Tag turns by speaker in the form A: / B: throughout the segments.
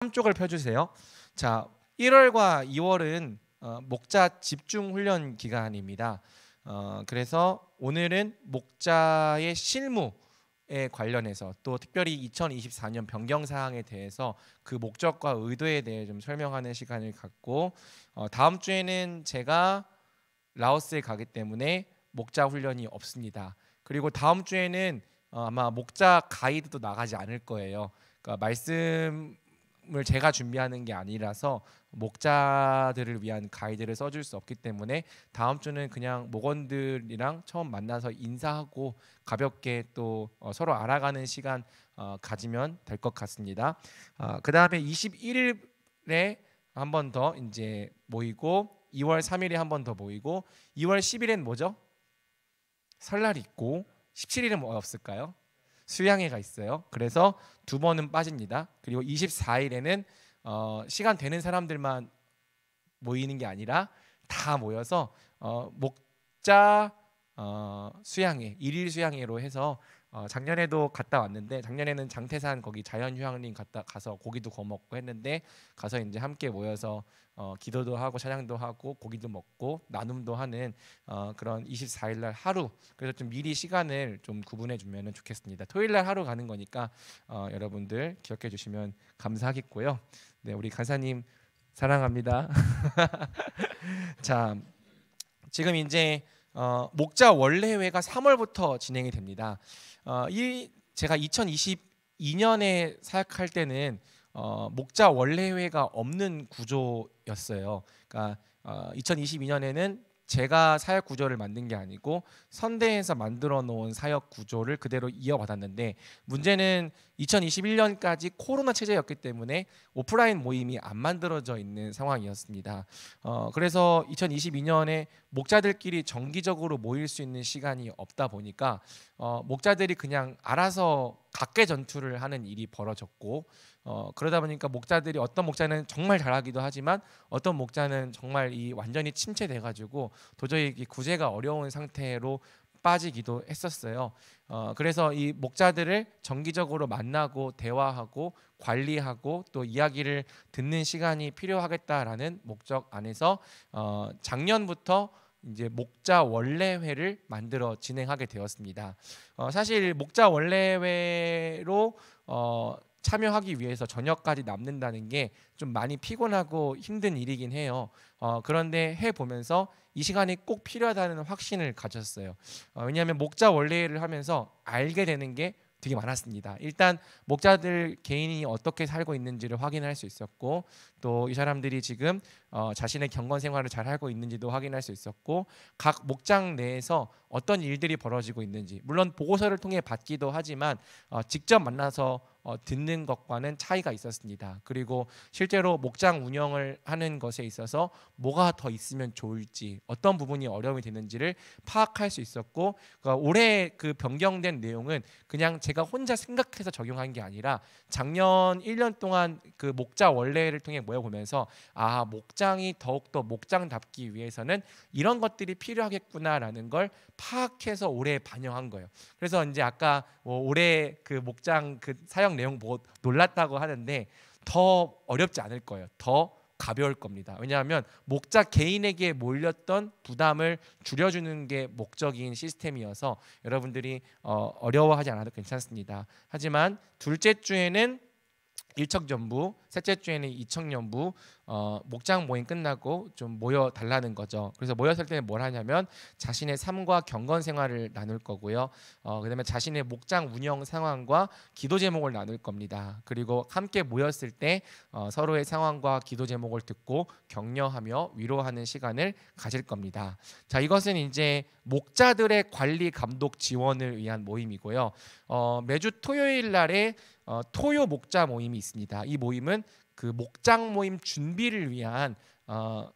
A: 한쪽을 펴주세요. 자, 1월과 2월은 목자 집중 훈련 기간입니다. 그래서 오늘은 목자의 실무에 관련해서 또 특별히 2024년 변경 사항에 대해서 그 목적과 의도에 대해 좀 설명하는 시간을 갖고 다음 주에는 제가 라오스에 가기 때문에 목자 훈련이 없습니다. 그리고 다음 주에는 아마 목자 가이드도 나가지 않을 거예요. 그러니까 말씀을 제가 준비하는 게 아니라서 목자들을 위한 가이드를 써줄 수 없기 때문에 다음 주는 그냥 목원들이랑 처음 만나서 인사하고 가볍게 또 서로 알아가는 시간 가지면 될 것 같습니다. 그 다음에 21일에 한 번 더 이제 모이고 2월 3일에 한 번 더 모이고 2월 10일엔 뭐죠? 설날이 있고 17일은 뭐 없을까요? 수양회가 있어요. 그래서 두 번은 빠집니다. 그리고 24일에는 시간 되는 사람들만 모이는 게 아니라 다 모여서 목자 수양회, 일일 수양회로 해서 작년에도 갔다 왔는데 작년에는 장태산 거기 자연휴양림 갔다 가서 고기도 구워 먹고 했는데 가서 이제 함께 모여서 기도도 하고 찬양도 하고 고기도 먹고 나눔도 하는 그런 24일 날 하루, 그래서 좀 미리 시간을 좀 구분해 주면 좋겠습니다. 토요일 날 하루 가는 거니까 여러분들 기억해 주시면 감사하겠고요. 네, 우리 간사님 사랑합니다. 자, 지금 이제 목자 원래회가 3월부터 진행이 됩니다. 제가 2022년에 사역할 때는 목자 원래회가 없는 구조였어요. 그러니까 2022년에는 제가 사역 구조를 만든 게 아니고 선대에서 만들어 놓은 사역 구조를 그대로 이어받았는데 문제는 2021년까지 코로나 체제였기 때문에 오프라인 모임이 안 만들어져 있는 상황이었습니다. 그래서 2022년에 목자들끼리 정기적으로 모일 수 있는 시간이 없다 보니까 목자들이 그냥 알아서 각계 전투를 하는 일이 벌어졌고 그러다 보니까 목자들이 어떤 목자는 정말 잘하기도 하지만 어떤 목자는 정말 완전히 침체돼가지고 도저히 구제가 어려운 상태로 빠지기도 했었어요. 그래서 이 목자들을 정기적으로 만나고 대화하고 관리하고 또 이야기를 듣는 시간이 필요하겠다라는 목적 안에서 작년부터 이제 목자 원래회를 만들어 진행하게 되었습니다. 사실 목자 원래회로 참여하기 위해서 저녁까지 남는다는 게 좀 많이 피곤하고 힘든 일이긴 해요. 그런데 해보면서 이 시간이 꼭 필요하다는 확신을 가졌어요. 왜냐하면 목자 원래를 하면서 알게 되는 게 되게 많았습니다. 일단 목자들 개인이 어떻게 살고 있는지를 확인할 수 있었고 또 이 사람들이 지금 자신의 경건 생활을 잘 하고 있는지도 확인할 수 있었고 각 목장 내에서 어떤 일들이 벌어지고 있는지, 물론 보고서를 통해 받기도 하지만 직접 만나서 듣는 것과는 차이가 있었습니다. 그리고 실제로 목장 운영을 하는 것에 있어서 뭐가 더 있으면 좋을지, 어떤 부분이 어려움이 되는지를 파악할 수 있었고 그러니까 올해 그 변경된 내용은 그냥 제가 혼자 생각해서 적용한 게 아니라 작년 1년 동안 그 목자 원래를 통해 모여보면서 목장이 더욱더 목장답기 위해서는 이런 것들이 필요하겠구나라는 걸 파악해서 올해 반영한 거예요. 그래서 이제 아까 올해 그 목장 그 사역 내용 보고 놀랐다고 하는데 더 어렵지 않을 거예요. 더 가벼울 겁니다. 왜냐하면 목자 개인에게 몰렸던 부담을 줄여주는 게 목적인 시스템이어서 여러분들이 어려워하지 않아도 괜찮습니다. 하지만 둘째 주에는 일척전부, 셋째 주에는 이척년부 목장 모임 끝나고 좀 모여 달라는 거죠. 그래서 모였을 때는 뭘 하냐면 자신의 삶과 경건 생활을 나눌 거고요. 그다음에 자신의 목장 운영 상황과 기도 제목을 나눌 겁니다. 그리고 함께 모였을 때 서로의 상황과 기도 제목을 듣고 격려하며 위로하는 시간을 가질 겁니다. 자, 이것은 이제 목자들의 관리 감독 지원을 위한 모임이고요. 매주 토요일 날에 토요 목자 모임이 있습니다. 이 모임은 그 목장 모임 준비를 위한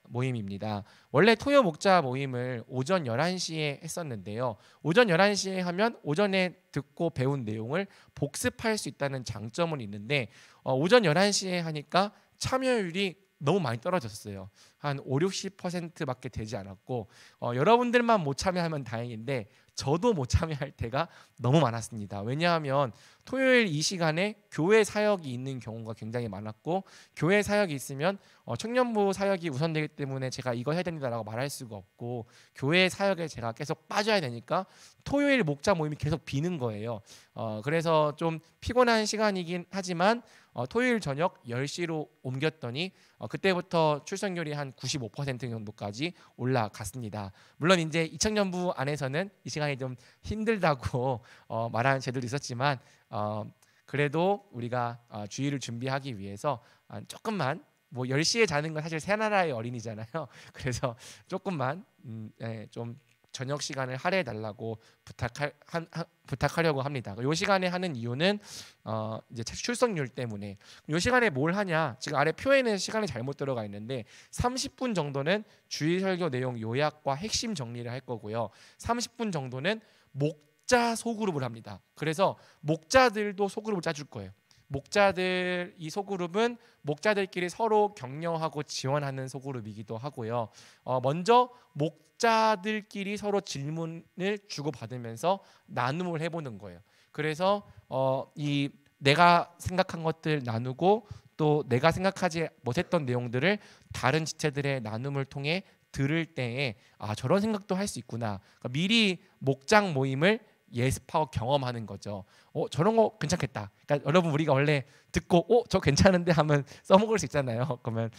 A: 모임입니다. 원래 토요 목자 모임을 오전 11시에 했었는데요. 오전 11시에 하면 오전에 듣고 배운 내용을 복습할 수 있다는 장점은 있는데 오전 11시에 하니까 참여율이 너무 많이 떨어졌어요. 한 5, 60%밖에 되지 않았고 여러분들만 못 참여하면 다행인데 저도 못 참여할 때가 너무 많았습니다. 왜냐하면 토요일 이 시간에 교회 사역이 있는 경우가 굉장히 많았고, 교회 사역이 있으면 청년부 사역이 우선되기 때문에 제가 이거 해야 됩니다라고 말할 수가 없고, 교회 사역에 제가 계속 빠져야 되니까 토요일 목자 모임이 계속 비는 거예요. 그래서 좀 피곤한 시간이긴 하지만 토요일 저녁 10시로 옮겼더니 그때부터 출석률이 한 95% 정도까지 올라갔습니다. 물론 이제 이청년부 안에서는 이 시간이 좀 힘들다고 말하는 제도도 있었지만 그래도 우리가 주일을 준비하기 위해서 조금만, 뭐 10시에 자는 건 사실 새나라의 어린이잖아요. 그래서 조금만 좀 저녁 시간을 할애해 달라고 부탁하려고 합니다. 이 시간에 하는 이유는 이제 출석률 때문에. 이 시간에 뭘 하냐? 지금 아래 표에는 시간이 잘못 들어가 있는데 30분 정도는 주일 설교 내용 요약과 핵심 정리를 할 거고요. 30분 정도는 목자 소그룹을 합니다. 그래서 목자들도 소그룹을 짜줄 거예요. 목자들, 이 소그룹은 목자들끼리 서로 격려하고 지원하는 소그룹이기도 하고요. 먼저 목자들끼리 서로 질문을 주고받으면서 나눔을 해보는 거예요. 그래서 이 내가 생각한 것들 나누고 또 내가 생각하지 못했던 내용들을 다른 지체들의 나눔을 통해 들을 때에 저런 생각도 할 수 있구나. 그러니까 미리 목장 모임을 예습하고 경험하는 거죠. 저런 거 괜찮겠다. 그러니까 여러분, 우리가 원래 듣고 저 괜찮은데 하면 써먹을 수 있잖아요. 그러면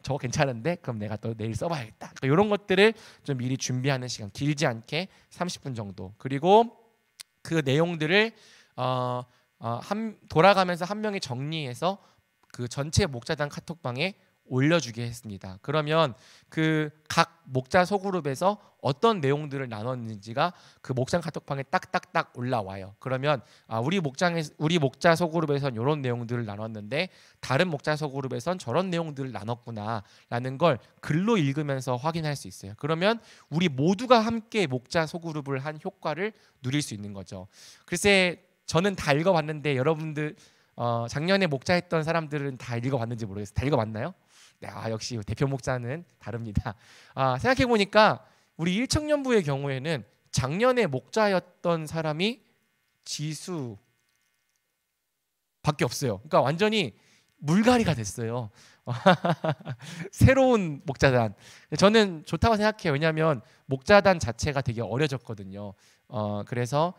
A: 저거 괜찮은데 그럼 내가 또 내일 써봐야겠다. 그러니까 이런 것들을 좀 미리 준비하는 시간, 길지 않게 30분 정도. 그리고 그 내용들을 돌아가면서 한 명이 정리해서 그 전체 목자단 카톡방에 올려주게 했습니다. 그러면 그 각 목자 소그룹에서 어떤 내용들을 나눴는지가 그 목장 카톡방에 딱딱딱 올라와요. 그러면 우리 목자 소그룹에선 이런 내용들을 나눴는데 다른 목자 소그룹에선 저런 내용들을 나눴구나라는 걸 글로 읽으면서 확인할 수 있어요. 그러면 우리 모두가 함께 목자 소그룹을 한 효과를 누릴 수 있는 거죠. 글쎄, 저는 다 읽어봤는데 여러분들 작년에 목자했던 사람들은 다 읽어봤는지 모르겠어요. 다 읽어봤나요? 네, 역시 대표 목자는 다릅니다. 생각해보니까 우리 일청년부의 경우에는 작년에 목자였던 사람이 지수밖에 없어요. 그러니까 완전히 물갈이가 됐어요. 새로운 목자단. 저는 좋다고 생각해요. 왜냐하면 목자단 자체가 되게 어려졌거든요. 그래서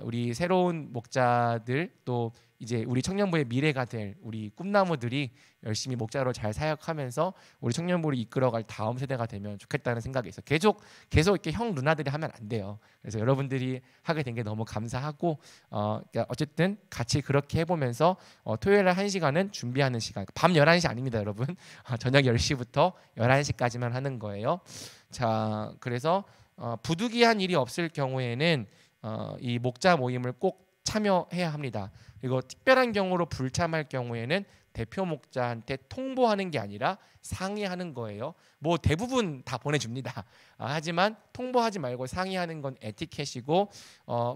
A: 우리 새로운 목자들, 또 이제 우리 청년부의 미래가 될 우리 꿈나무들이 열심히 목자로 잘 사역하면서 우리 청년부를 이끌어갈 다음 세대가 되면 좋겠다는 생각이 있어요. 계속 이렇게 형 누나들이 하면 안 돼요. 그래서 여러분들이 하게 된 게 너무 감사하고 그러니까 어쨌든 같이 그렇게 해보면서 토요일에 1시간은 준비하는 시간. 밤 11시 아닙니다, 여러분. 저녁 10시부터 11시까지만 하는 거예요. 자, 그래서 부득이한 일이 없을 경우에는 이 목자 모임을 꼭 참여해야 합니다. 그리고 특별한 경우로 불참할 경우에는 대표 목자한테 통보하는 게 아니라 상의하는 거예요. 뭐 대부분 다 보내줍니다. 하지만 통보하지 말고 상의하는 건 에티켓이고,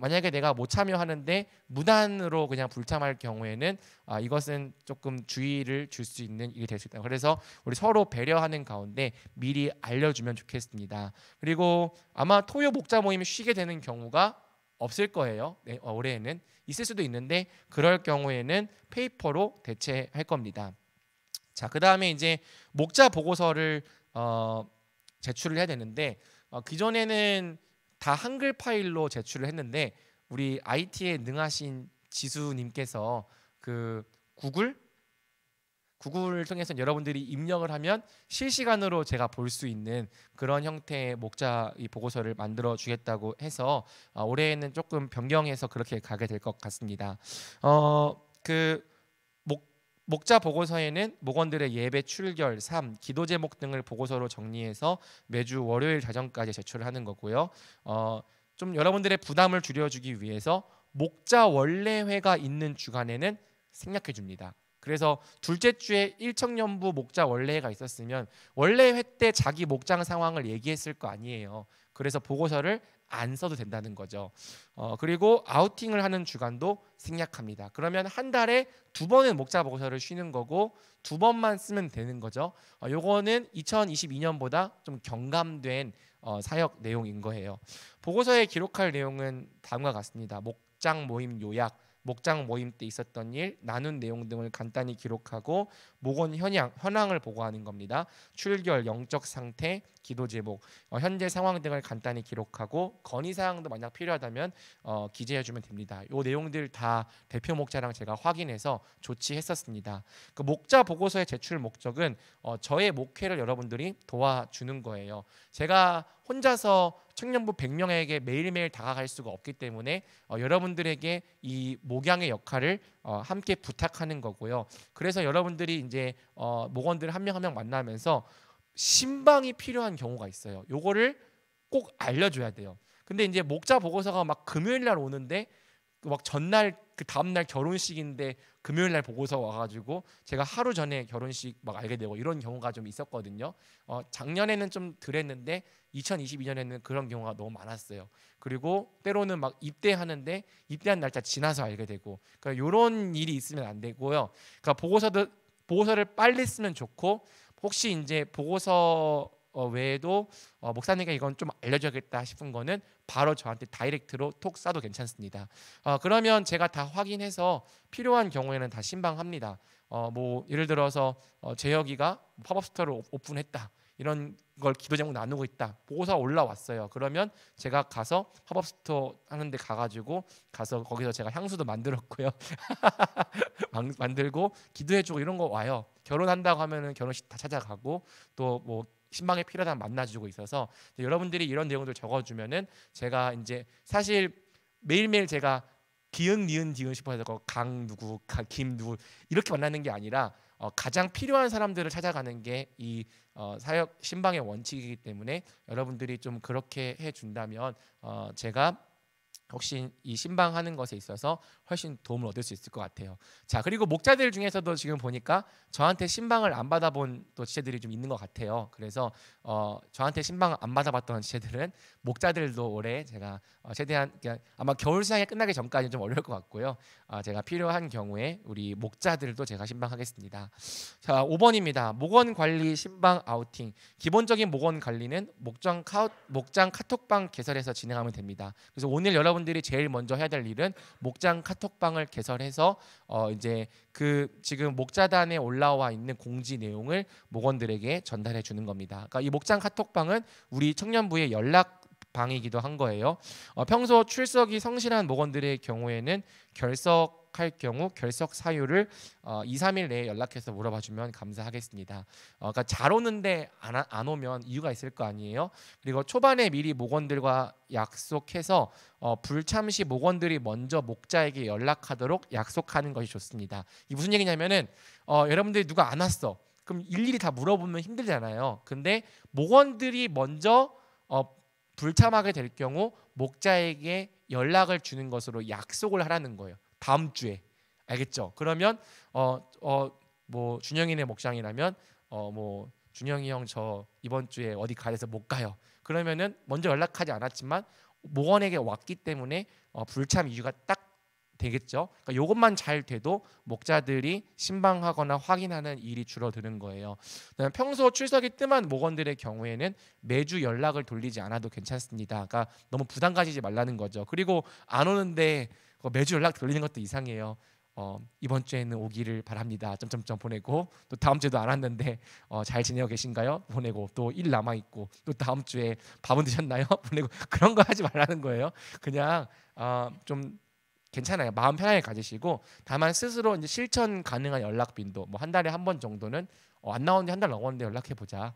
A: 만약에 내가 못 참여하는데 무단으로 그냥 불참할 경우에는 이것은 조금 주의를 줄 수 있는 일이 될 수 있다. 그래서 우리 서로 배려하는 가운데 미리 알려주면 좋겠습니다. 그리고 아마 토요 목자 모임이 쉬게 되는 경우가 없을 거예요. 네, 올해에는 있을 수도 있는데 그럴 경우에는 페이퍼로 대체할 겁니다. 자, 그 다음에 이제 목자 보고서를 제출을 해야 되는데 기존에는 다 한글 파일로 제출을 했는데 우리 IT에 능하신 지수님께서 그 구글을 통해서 여러분들이 입력을 하면 실시간으로 제가 볼 수 있는 그런 형태의 목자 이 보고서를 만들어 주겠다고 해서 올해에는 조금 변경해서 그렇게 가게 될 것 같습니다. 그 목자 보고서에는 목원들의 예배 출결, 삶, 기도 제목 등을 보고서로 정리해서 매주 월요일 자정까지 제출을 하는 거고요. 좀 여러분들의 부담을 줄여주기 위해서 목자 원래회가 있는 주간에는 생략해 줍니다. 그래서 둘째 주에 일청년부 목자 원래회가 있었으면 원래회 때 자기 목장 상황을 얘기했을 거 아니에요. 그래서 보고서를 안 써도 된다는 거죠. 그리고 아우팅을 하는 주간도 생략합니다. 그러면 한 달에 2번은 목자 보고서를 쉬는 거고 2번만 쓰면 되는 거죠. 요거는 2022년보다 좀 경감된 사역 내용인 거예요. 보고서에 기록할 내용은 다음과 같습니다. 목장 모임 요약, 목장 모임 때 있었던 일, 나눈 내용 등을 간단히 기록하고 목원 현황을 보고하는 겁니다. 출결, 영적 상태, 기도 제목, 현재 상황 등을 간단히 기록하고 건의 사항도 만약 필요하다면 기재해 주면 됩니다. 이 내용들 다 대표 목자랑 제가 확인해서 조치했었습니다. 그 목자 보고서의 제출 목적은 저의 목회를 여러분들이 도와주는 거예요. 제가 혼자서 청년부 100명에게 매일매일 다가갈 수가 없기 때문에 여러분들에게 이 목양의 역할을 함께 부탁하는 거고요. 그래서 여러분들이 이제 목원들 한 명 한 명 만나면서 신방이 필요한 경우가 있어요. 요거를 꼭 알려줘야 돼요. 근데 이제 목자 보고서가 막 금요일 날 오는데 막 전날 그 다음날 결혼식인데 금요일 날 보고서 와가지고 제가 하루 전에 결혼식 막 알게 되고 이런 경우가 좀 있었거든요. 작년에는 좀 덜했는데 2022년에는 그런 경우가 너무 많았어요. 그리고 때로는 막 입대하는데 입대한 날짜 지나서 알게 되고, 그러니까 이런 일이 있으면 안 되고요. 그러니까 보고서를 빨리 쓰면 좋고, 혹시 이제 보고서 외에도 목사님께 이건 좀 알려줘야겠다 싶은 거는 바로 저한테 다이렉트로 톡 쏴도 괜찮습니다. 그러면 제가 다 확인해서 필요한 경우에는 다 신방합니다. 뭐 예를 들어서 재혁이가 팝업 스토어를 오픈했다, 이런 걸 기도 제목 나누고 있다, 보고서가 올라왔어요. 그러면 제가 가서 팝업 스토어 하는데 가서 거기서 제가 향수도 만들었고요. 만들고 기도해주고 이런 거 와요. 결혼한다고 하면은 결혼식 다 찾아가고 또 뭐 신방에 필요하다면 만나주고 있어서 여러분들이 이런 내용들 적어주면은 제가 이제 사실 매일매일 제가 기흥 니은 디은 싶어서 강 누구 김 누구 이렇게 만나는 게 아니라 가장 필요한 사람들을 찾아가는 게 이 사역 신방의 원칙이기 때문에 여러분들이 좀 그렇게 해준다면 제가 혹시 이 신방하는 것에 있어서 훨씬 도움을 얻을 수 있을 것 같아요. 자, 그리고 목자들 중에서도 지금 보니까 저한테 신방을 안 받아본 또 지체들이 좀 있는 것 같아요. 그래서 저한테 신방 안 받아봤던 지체들은 목자들도 올해 제가 최대한 아마 겨울 사이에 끝나기 전까지 좀 어려울 것 같고요. 제가 필요한 경우에 우리 목자들도 제가 신방하겠습니다. 자, 5번입니다. 목원 관리 신방 아우팅. 기본적인 목원 관리는 목장 카톡방 개설해서 진행하면 됩니다. 그래서 오늘 여러분들이 제일 먼저 해야 될 일은 목장 카톡방을 개설해서 이제 그 지금 목자단에 올라와 있는 공지 내용을 목원들에게 전달해 주는 겁니다. 그러니까 이 목장 카톡방은 우리 청년부의 연락 방이기도 한 거예요. 평소 출석이 성실한 목원들의 경우에는 결석할 경우 결석 사유를 2, 3일 내에 연락해서 물어봐 주면 감사하겠습니다. 그러니까 잘 오는데 안 오면 이유가 있을 거 아니에요. 그리고 초반에 미리 목원들과 약속해서 불참 시 목원들이 먼저 목자에게 연락하도록 약속하는 것이 좋습니다. 이게 무슨 얘기냐면은 여러분들이 누가 안 왔어, 그럼 일일이 다 물어보면 힘들잖아요. 근데 목원들이 먼저 불참하게 될 경우 목자에게 연락을 주는 것으로 약속을 하라는 거예요. 다음 주에. 알겠죠? 그러면 뭐 준영이네 목장이라면 뭐 준영이 형 저 이번 주에 어디 가야 못 가요. 그러면은 먼저 연락하지 않았지만 목원에게 왔기 때문에 불참 이유가 딱 되겠죠. 그러니까 이것만 잘 돼도 목자들이 신방하거나 확인하는 일이 줄어드는 거예요. 평소 출석이 뜸한 목원들의 경우에는 매주 연락을 돌리지 않아도 괜찮습니다. 그러니까 너무 부담 가지지 말라는 거죠. 그리고 안 오는데 매주 연락 돌리는 것도 이상해요. 이번 주에는 오기를 바랍니다. 점점점 보내고, 또 다음 주에도 안 왔는데 잘 지내고 계신가요? 보내고, 또 일 남아 있고, 또 다음 주에 밥은 드셨나요? 보내고, 그런 거 하지 말라는 거예요. 그냥 좀 괜찮아요. 마음 편하게 가지시고, 다만 스스로 이제 실천 가능한 연락 빈도, 뭐 한 달에 한 번 정도는 안 나오는데 한 달 넘었는데 연락해 보자.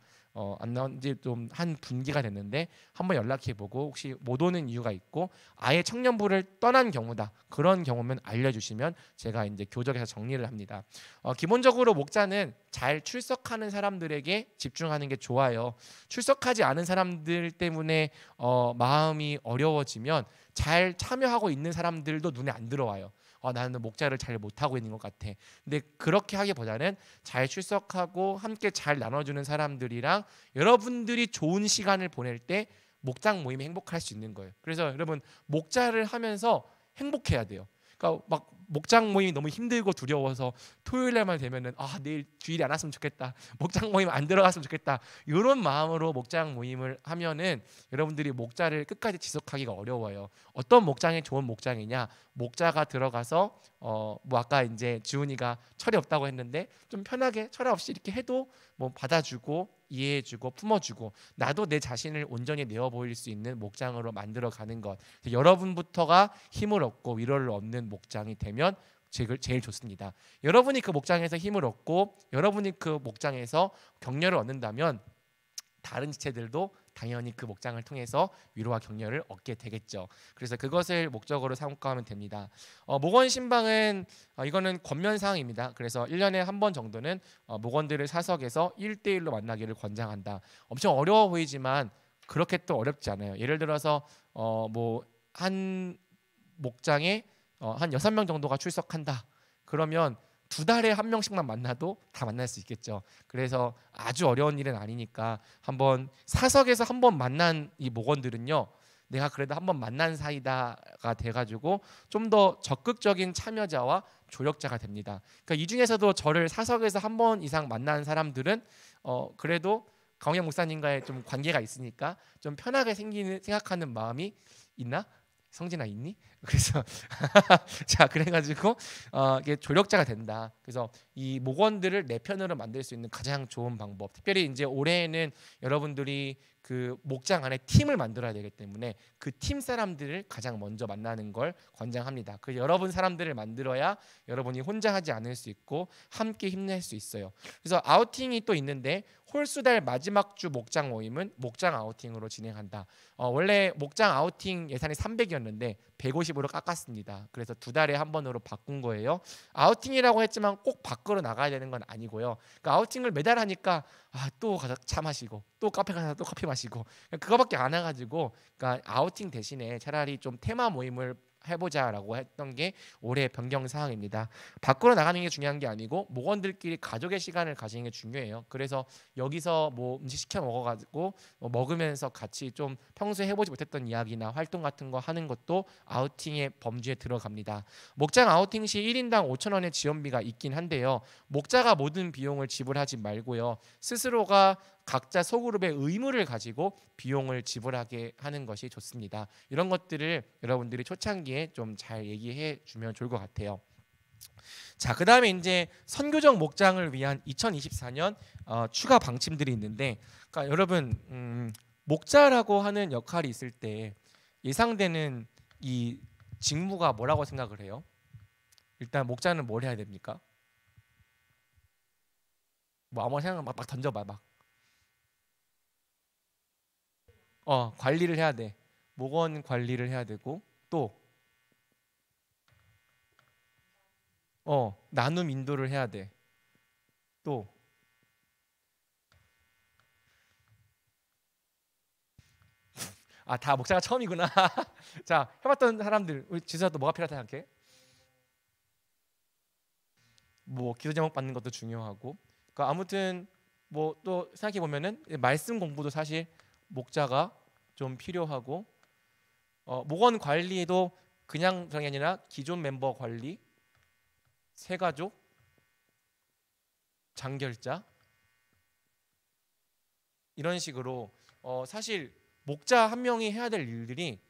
A: 안 나온 지 좀 한 분기가 됐는데 한번 연락해 보고, 혹시 못 오는 이유가 있고 아예 청년부를 떠난 경우다, 그런 경우면 알려주시면 제가 이제 교적에서 정리를 합니다. 기본적으로 목자는 잘 출석하는 사람들에게 집중하는 게 좋아요. 출석하지 않은 사람들 때문에 마음이 어려워지면 잘 참여하고 있는 사람들도 눈에 안 들어와요. 나는 목자를 잘 못하고 있는 것 같아. 근데 그렇게 하기보다는 잘 출석하고 함께 잘 나눠주는 사람들이랑 여러분들이 좋은 시간을 보낼 때 목장 모임이 행복할 수 있는 거예요. 그래서 여러분 목자를 하면서 행복해야 돼요. 그러니까 막 목장 모임이 너무 힘들고 두려워서 토요일 날만 되면은 내일 주일이 안 왔으면 좋겠다. 목장 모임 안 들어갔으면 좋겠다. 이런 마음으로 목장 모임을 하면은 여러분들이 목자를 끝까지 지속하기가 어려워요. 어떤 목장이 좋은 목장이냐? 목자가 들어가서 뭐 아까 이제 지훈이가 철이 없다고 했는데 좀 편하게 철 없이 이렇게 해도 뭐 받아주고 이해해주고 품어주고 나도 내 자신을 온전히 내어 보일 수 있는 목장으로 만들어 가는 것. 여러분부터가 힘을 얻고 위로를 얻는 목장이 되면 제일 좋습니다. 여러분이 그 목장에서 힘을 얻고 여러분이 그 목장에서 격려를 얻는다면 다른 지체들도 당연히 그 목장을 통해서 위로와 격려를 얻게 되겠죠. 그래서 그것을 목적으로 삼고 하면 됩니다. 목원 신방은 이거는 권면사항입니다. 그래서 1년에 한 번 정도는 목원들을 사석에서 1대1로 만나기를 권장한다. 엄청 어려워 보이지만 그렇게 또 어렵지 않아요. 예를 들어서 뭐 한 목장에 한 6명 정도가 출석한다. 그러면 2달에 한 명씩만 만나도 다 만날 수 있겠죠. 그래서 아주 어려운 일은 아니니까 한번 사석에서 한번 만난 이 목원들은요, 내가 그래도 한번 만난 사이다가 돼가지고 좀 더 적극적인 참여자와 조력자가 됩니다. 그러니까 이 중에서도 저를 사석에서 한 번 이상 만난 사람들은 그래도 강영 목사님과의 좀 관계가 있으니까 좀 편하게 생각하는 마음이 있나? 성진아 있니? 그래서 자 그래가지고 이게 조력자가 된다. 그래서 이 목원들을 내 편으로 만들 수 있는 가장 좋은 방법. 특별히 이제 올해에는 여러분들이 그 목장 안에 팀을 만들어야 되기 때문에 그 팀 사람들을 가장 먼저 만나는 걸 권장합니다. 그 여러분 사람들을 만들어야 여러분이 혼자 하지 않을 수 있고 함께 힘낼 수 있어요. 그래서 아우팅이 또 있는데 홀수달 마지막 주 목장 모임은 목장 아우팅으로 진행한다. 원래 목장 아우팅 예산이 300이었는데 150으로 깎았습니다. 그래서 2달에 한 번으로 바꾼 거예요. 아우팅이라고 했지만 꼭 밖으로 나가야 되는 건 아니고요. 그러니까 아우팅을 매달 하니까 또 가서 차 마시고 또 카페 가서 또 커피 마시고 그거밖에 안 해가지고 그러니까 아우팅 대신에 차라리 좀 테마 모임을 해보자라고 했던 게 올해 변경 사항입니다. 밖으로 나가는 게 중요한 게 아니고 목원들끼리 가족의 시간을 가지는 게 중요해요. 그래서 여기서 뭐 음식 시켜 먹어가지고 먹으면서 같이 좀 평소에 해보지 못했던 이야기나 활동 같은 거 하는 것도 아우팅의 범주에 들어갑니다. 목장 아우팅 시 1인당 5,000원의 지원비가 있긴 한데요. 목자가 모든 비용을 지불하지 말고요. 스스로가 각자 소그룹의 의무를 가지고 비용을 지불하게 하는 것이 좋습니다. 이런 것들을 여러분들이 초창기에 좀 잘 얘기해 주면 좋을 것 같아요. 자, 그다음에 이제 선교적 목장을 위한 2024년 추가 방침들이 있는데, 그러니까 여러분 목자라고 하는 역할이 있을 때 예상되는 이 직무가 뭐라고 생각을 해요? 일단 목자는 뭘 해야 됩니까? 뭐 아무 생각 막 던져봐 막. 관리를 해야 돼. 목원 관리를 해야 되고 또 나눔 인도를 해야 돼. 또 다 목사가 처음이구나. 자, 해봤던 사람들 우리 지수야 또 뭐가 필요하다 생각해? 뭐 기도 제목 받는 것도 중요하고. 그러니까 아무튼 뭐 또 생각해 보면은 말씀 공부도 사실 목자가 좀 필요하고 목원 관리에도 그냥 그런 게 아니라 기존 멤버 관리, 새가족, 장결자 이런 식으로 사실 목자 한 명이 해야 될 일들이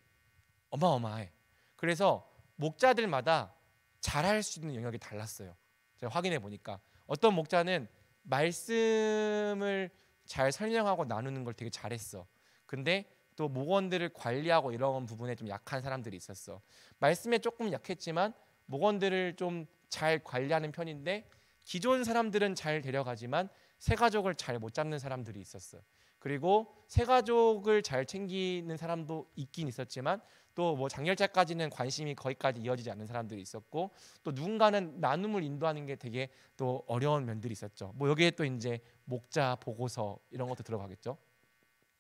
A: 어마어마해. 그래서 목자들마다 잘할 수 있는 영역이 달랐어요. 제가 확인해 보니까 어떤 목자는 말씀을 잘 설명하고 나누는 걸 되게 잘했어. 근데 또 목원들을 관리하고 이런 부분에 좀 약한 사람들이 있었어. 말씀에 조금 약했지만 목원들을 좀 잘 관리하는 편인데 기존 사람들은 잘 데려가지만 새가족을 잘 못 잡는 사람들이 있었어. 그리고 새가족을 잘 챙기는 사람도 있긴 있었지만 또 뭐 장결자까지는 관심이 거기까지 이어지지 않는 사람들이 있었고 또 누군가는 나눔을 인도하는 게 되게 또 어려운 면들이 있었죠. 뭐 여기에 또 이제 목자 보고서 이런 것도 들어가겠죠.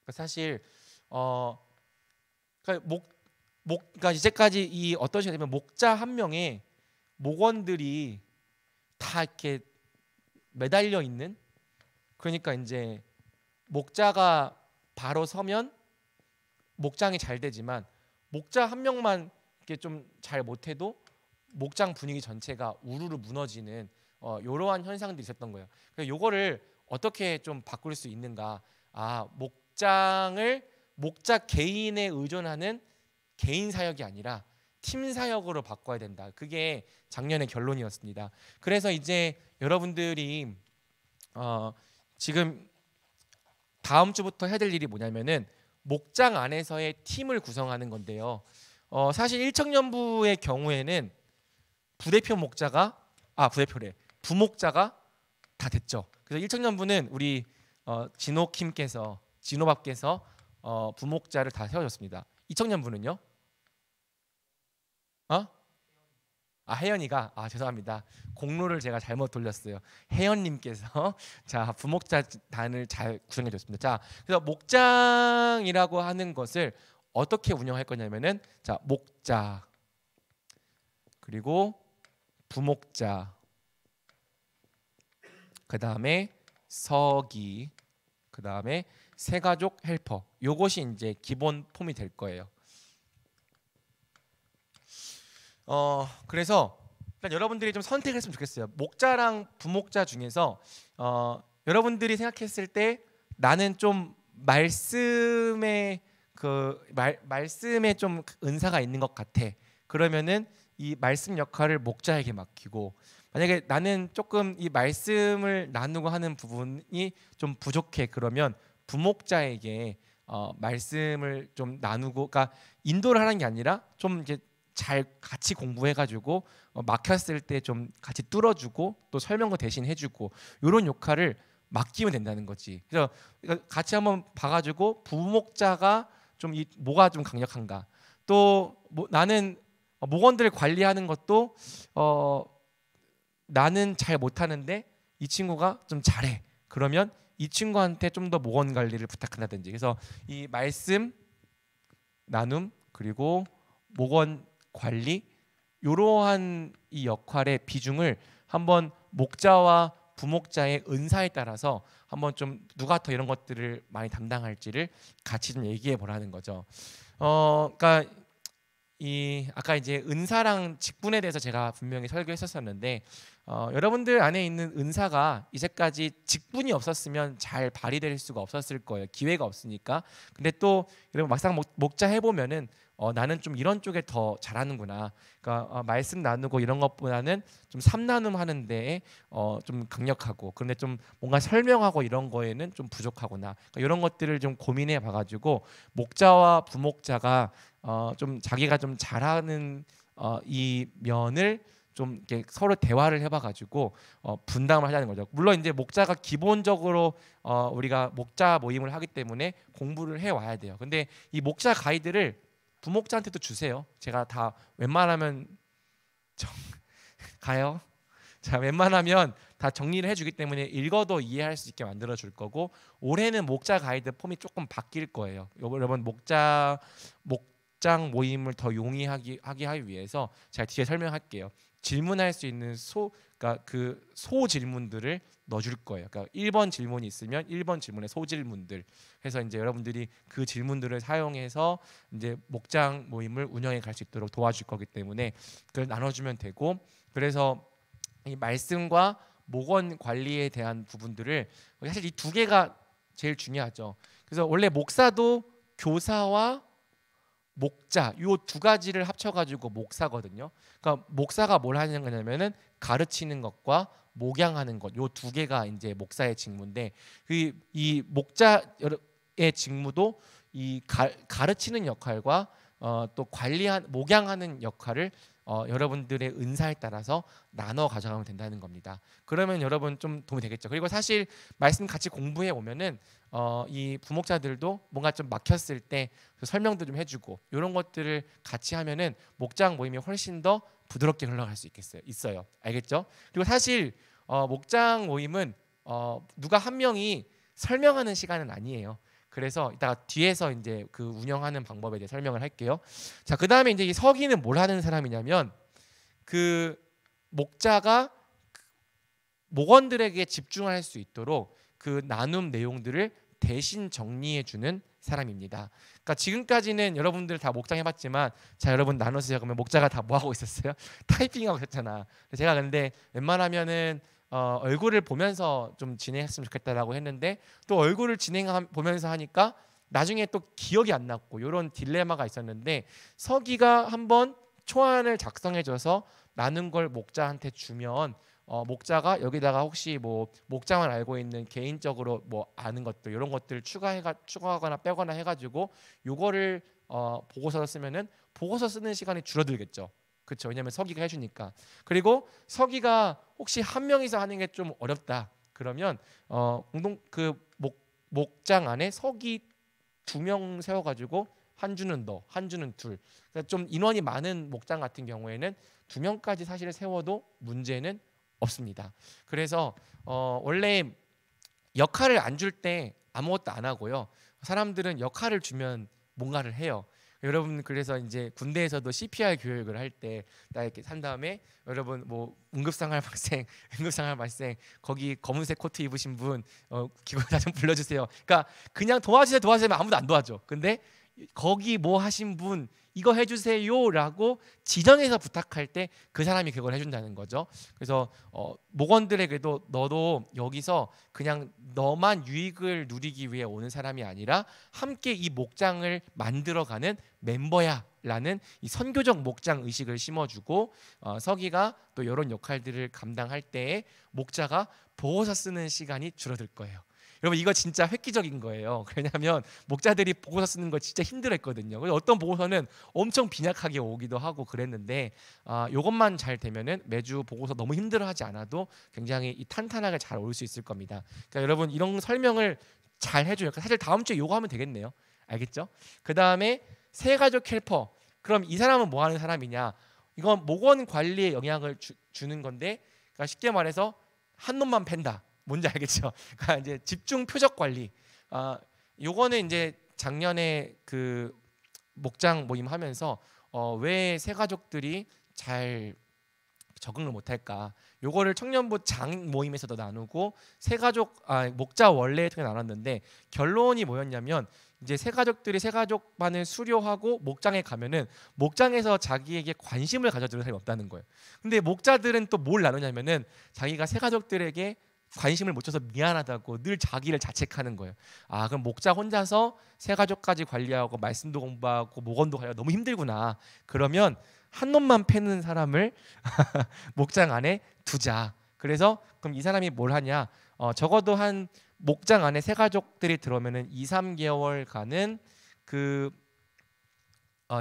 A: 그러니까 사실 그러니까 그러니까 이제까지 이 어떤 식으로 되면 목자 한 명에 목원들이 다 이렇게 매달려 있는 그러니까 이제 목자가 바로 서면 목장이 잘 되지만 목자 한 명만 이렇게 좀 잘 못해도 목장 분위기 전체가 우르르 무너지는 이러한 현상들이 있었던 거예요. 그래서 요거를 어떻게 좀 바꿀 수 있는가? 목장을 목자 개인에 의존하는 개인 사역이 아니라 팀 사역으로 바꿔야 된다. 그게 작년의 결론이었습니다. 그래서 이제 여러분들이 지금 다음 주부터 해야 될 일이 뭐냐면은 목장 안에서의 팀을 구성하는 건데요. 사실 일청년부의 경우에는 부대표 목자가 부대표래 부목자가 다 됐죠. 그래서 일청년부는 우리 진호밥께서 부목자를 다 세워줬습니다. 이청년부는요? 혜연이가 죄송합니다. 공로를 제가 잘못 돌렸어요. 혜연님께서 자 부목자단을 잘 구성해줬습니다. 자 그래서 목장이라고 하는 것을 어떻게 운영할 거냐면은 자 목자 그리고 부목자 그 다음에 서기 그 다음에 새가족 헬퍼 요것이 이제 기본 폼이 될 거예요. 그래서 일단 여러분들이 좀 선택했으면 좋겠어요. 목자랑 부목자 중에서 여러분들이 생각했을 때 나는 좀 말씀에 말씀에 좀 은사가 있는 것 같아. 그러면은 이 말씀 역할을 목자에게 맡기고 만약에 나는 조금 이 말씀을 나누고 하는 부분이 좀 부족해. 그러면 부목자에게 말씀을 좀 나누고 그러니까 인도를 하는 게 아니라 좀 이제 잘 같이 공부해가지고 막혔을 때 좀 같이 뚫어주고 또 설명도 대신 해주고 이런 역할을 맡기면 된다는 거지. 그래서 같이 한번 봐가지고 부목자가 좀 뭐가 좀 강력한가. 또 나는 목원들을 관리하는 것도 나는 잘 못하는데 이 친구가 좀 잘해. 그러면 이 친구한테 좀 더 목원 관리를 부탁한다든지. 그래서 이 말씀 나눔 그리고 목원 관리 이러한 이 역할의 비중을 한번 목자와 부목자의 은사에 따라서 한번 좀 누가 더 이런 것들을 많이 담당할지를 같이 좀 얘기해 보라는 거죠. 그러니까 아까 이제 은사랑 직분에 대해서 제가 분명히 설교했었었는데 여러분들 안에 있는 은사가 이제까지 직분이 없었으면 잘 발휘될 수가 없었을 거예요. 기회가 없으니까. 근데 또 여러분 막상 목자 해보면은 나는 좀 이런 쪽에 더 잘하는구나. 그러니까 말씀 나누고 이런 것보다는 좀 삼나눔 하는 데에 좀 강력하고 그런데 좀 뭔가 설명하고 이런 거에는 좀 부족하구나. 그러니까 이런 것들을 좀 고민해 봐가지고 목자와 부목자가 좀 자기가 좀 잘하는 이 면을 좀 이렇게 서로 대화를 해봐가지고 분담을 하자는 거죠. 물론 이제 목자가 기본적으로 우리가 목자 모임을 하기 때문에 공부를 해 와야 돼요. 근데 이 목자 가이드를 부목자한테도 주세요. 제가 다 웬만하면 가요. 자, 웬만하면 다 정리를 해주기 때문에 읽어도 이해할 수 있게 만들어 줄 거고 올해는 목자 가이드 폼이 조금 바뀔 거예요. 여러분 목장 모임을 더 용이하게 하기 위해서 제가 뒤에 설명할게요. 질문할 수 있는 그러니까 그 질문들을 넣어줄 거예요. 그러니까 1번 질문이 있으면 1번 질문의 소질문들 해서 이제 여러분들이 그 질문들을 사용해서 이제 목장 모임을 운영해 갈 수 있도록 도와줄 거기 때문에 그걸 나눠주면 되고 그래서 이 말씀과 목원 관리에 대한 부분들을 사실 이 두 개가 제일 중요하죠. 그래서 원래 목사도 교사와 목자 요 두 가지를 합쳐가지고 목사거든요. 그러니까 목사가 뭘 하는 거냐면은 가르치는 것과 목양하는 것 요 두 개가 이제 목사의 직무인데 이 목자의 직무도 이 가르치는 역할과 또 목양하는 역할을 여러분들의 은사에 따라서 나눠 가져가면 된다는 겁니다. 그러면 여러분 좀 도움이 되겠죠. 그리고 사실 말씀 같이 공부해 오면은 이 부목자들도 뭔가 좀 막혔을 때 설명도 좀 해주고 이런 것들을 같이 하면은 목장 모임이 훨씬 더 부드럽게 흘러갈 수 있어요. 알겠죠? 그리고 사실 목장 모임은 누가 한 명이 설명하는 시간은 아니에요. 그래서 이따가 뒤에서 이제 그 운영하는 방법에 대해 설명을 할게요. 자, 그 다음에 이제 이 서기는 뭘 하는 사람이냐면 그 목자가 목원들에게 집중할 수 있도록 그 나눔 내용들을 대신 정리해 주는 사람입니다. 그러니까 지금까지는 여러분들 다 목장 해봤지만, 자 여러분 나누세요. 그러면 목자가 다 뭐 하고 있었어요? 타이핑하고 있었잖아. 제가 근데 웬만하면은 얼굴을 보면서 좀 진행했으면 좋겠다라고 했는데, 또 얼굴을 보면서 하니까 나중에 또 기억이 안 났고 이런 딜레마가 있었는데, 서기가 한번 초안을 작성해줘서 나눈 걸 목자한테 주면 목자가 여기다가 혹시 뭐 목자만 알고 있는 개인적으로 뭐 아는 것들 이런 것들을 추가하거나 빼거나 해가지고 요거를 보고서를 쓰면은 보고서 쓰는 시간이 줄어들겠죠. 그렇죠. 왜냐하면 서기가 해주니까. 그리고 서기가 혹시 한 명이서 하는 게 좀 어렵다. 그러면 공동 그 목장 안에 서기 2명 세워가지고 한 주는 너, 한 주는 둘. 그러니까 좀 인원이 많은 목장 같은 경우에는 2명까지 사실 세워도 문제는 없습니다. 그래서 원래 역할을 안 줄 때 아무것도 안 하고요. 사람들은 역할을 주면 뭔가를 해요. 여러분 그래서 이제 군대에서도 CPR 교육을 할 때 나 이렇게 산 다음에 여러분 뭐 응급상황 발생 거기 검은색 코트 입으신 분 기관사 좀 불러주세요. 그러니까 그냥 도와주세요 하면 아무도 안 도와줘. 근데 거기 뭐 하신 분 이거 해주세요라고 지정해서 부탁할 때 그 사람이 그걸 해준다는 거죠. 그래서 목원들에게도 너도 여기서 그냥 너만 유익을 누리기 위해 오는 사람이 아니라 함께 이 목장을 만들어가는 멤버야라는 이 선교적 목장 의식을 심어주고, 서기가 또 이런 역할들을 감당할 때에 목자가 보고서 쓰는 시간이 줄어들 거예요. 여러분 이거 진짜 획기적인 거예요. 왜냐하면 목자들이 보고서 쓰는 거 진짜 힘들었거든요. 그래서 어떤 보고서는 엄청 빈약하게 오기도 하고 그랬는데, 이것만 잘 되면은 매주 보고서 너무 힘들어하지 않아도 굉장히 탄탄하게 잘 올 수 있을 겁니다. 그러니까 여러분 이런 설명을 잘 해줘요. 사실 다음 주에 요거 하면 되겠네요. 알겠죠? 그 다음에 새가족 헬퍼. 그럼 이 사람은 뭐 하는 사람이냐? 이건 목원 관리에 영향을 주는 건데, 그러니까 쉽게 말해서 한 놈만 팬다. 뭔지 알겠죠? 그러니까 이제 집중 표적 관리. 요거는 이제 작년에 그 목장 모임 하면서 왜 새가족들이 잘 적응을 못할까? 요거를 청년부 장 모임에서도 나누고 목자 원래에 통해 나눴는데, 결론이 뭐였냐면 이제 새가족들이 새가족반을 수료하고 목장에 가면은 목장에서 자기에게 관심을 가져주는 사람이 없다는 거예요. 근데 목자들은 또 뭘 나누냐면은 자기가 새가족들에게 관심을 못 줘서 미안하다고 늘 자기를 자책하는 거예요. 그럼 목자 혼자서 새가족까지 관리하고 말씀도 공부하고 목원도 관리하고 너무 힘들구나. 그러면 한 놈만 패는 사람을 목장 안에 두자. 그래서 그럼 이 사람이 뭘 하냐? 적어도 한 목장 안에 새가족들이 들어오면은 2-3개월간은 그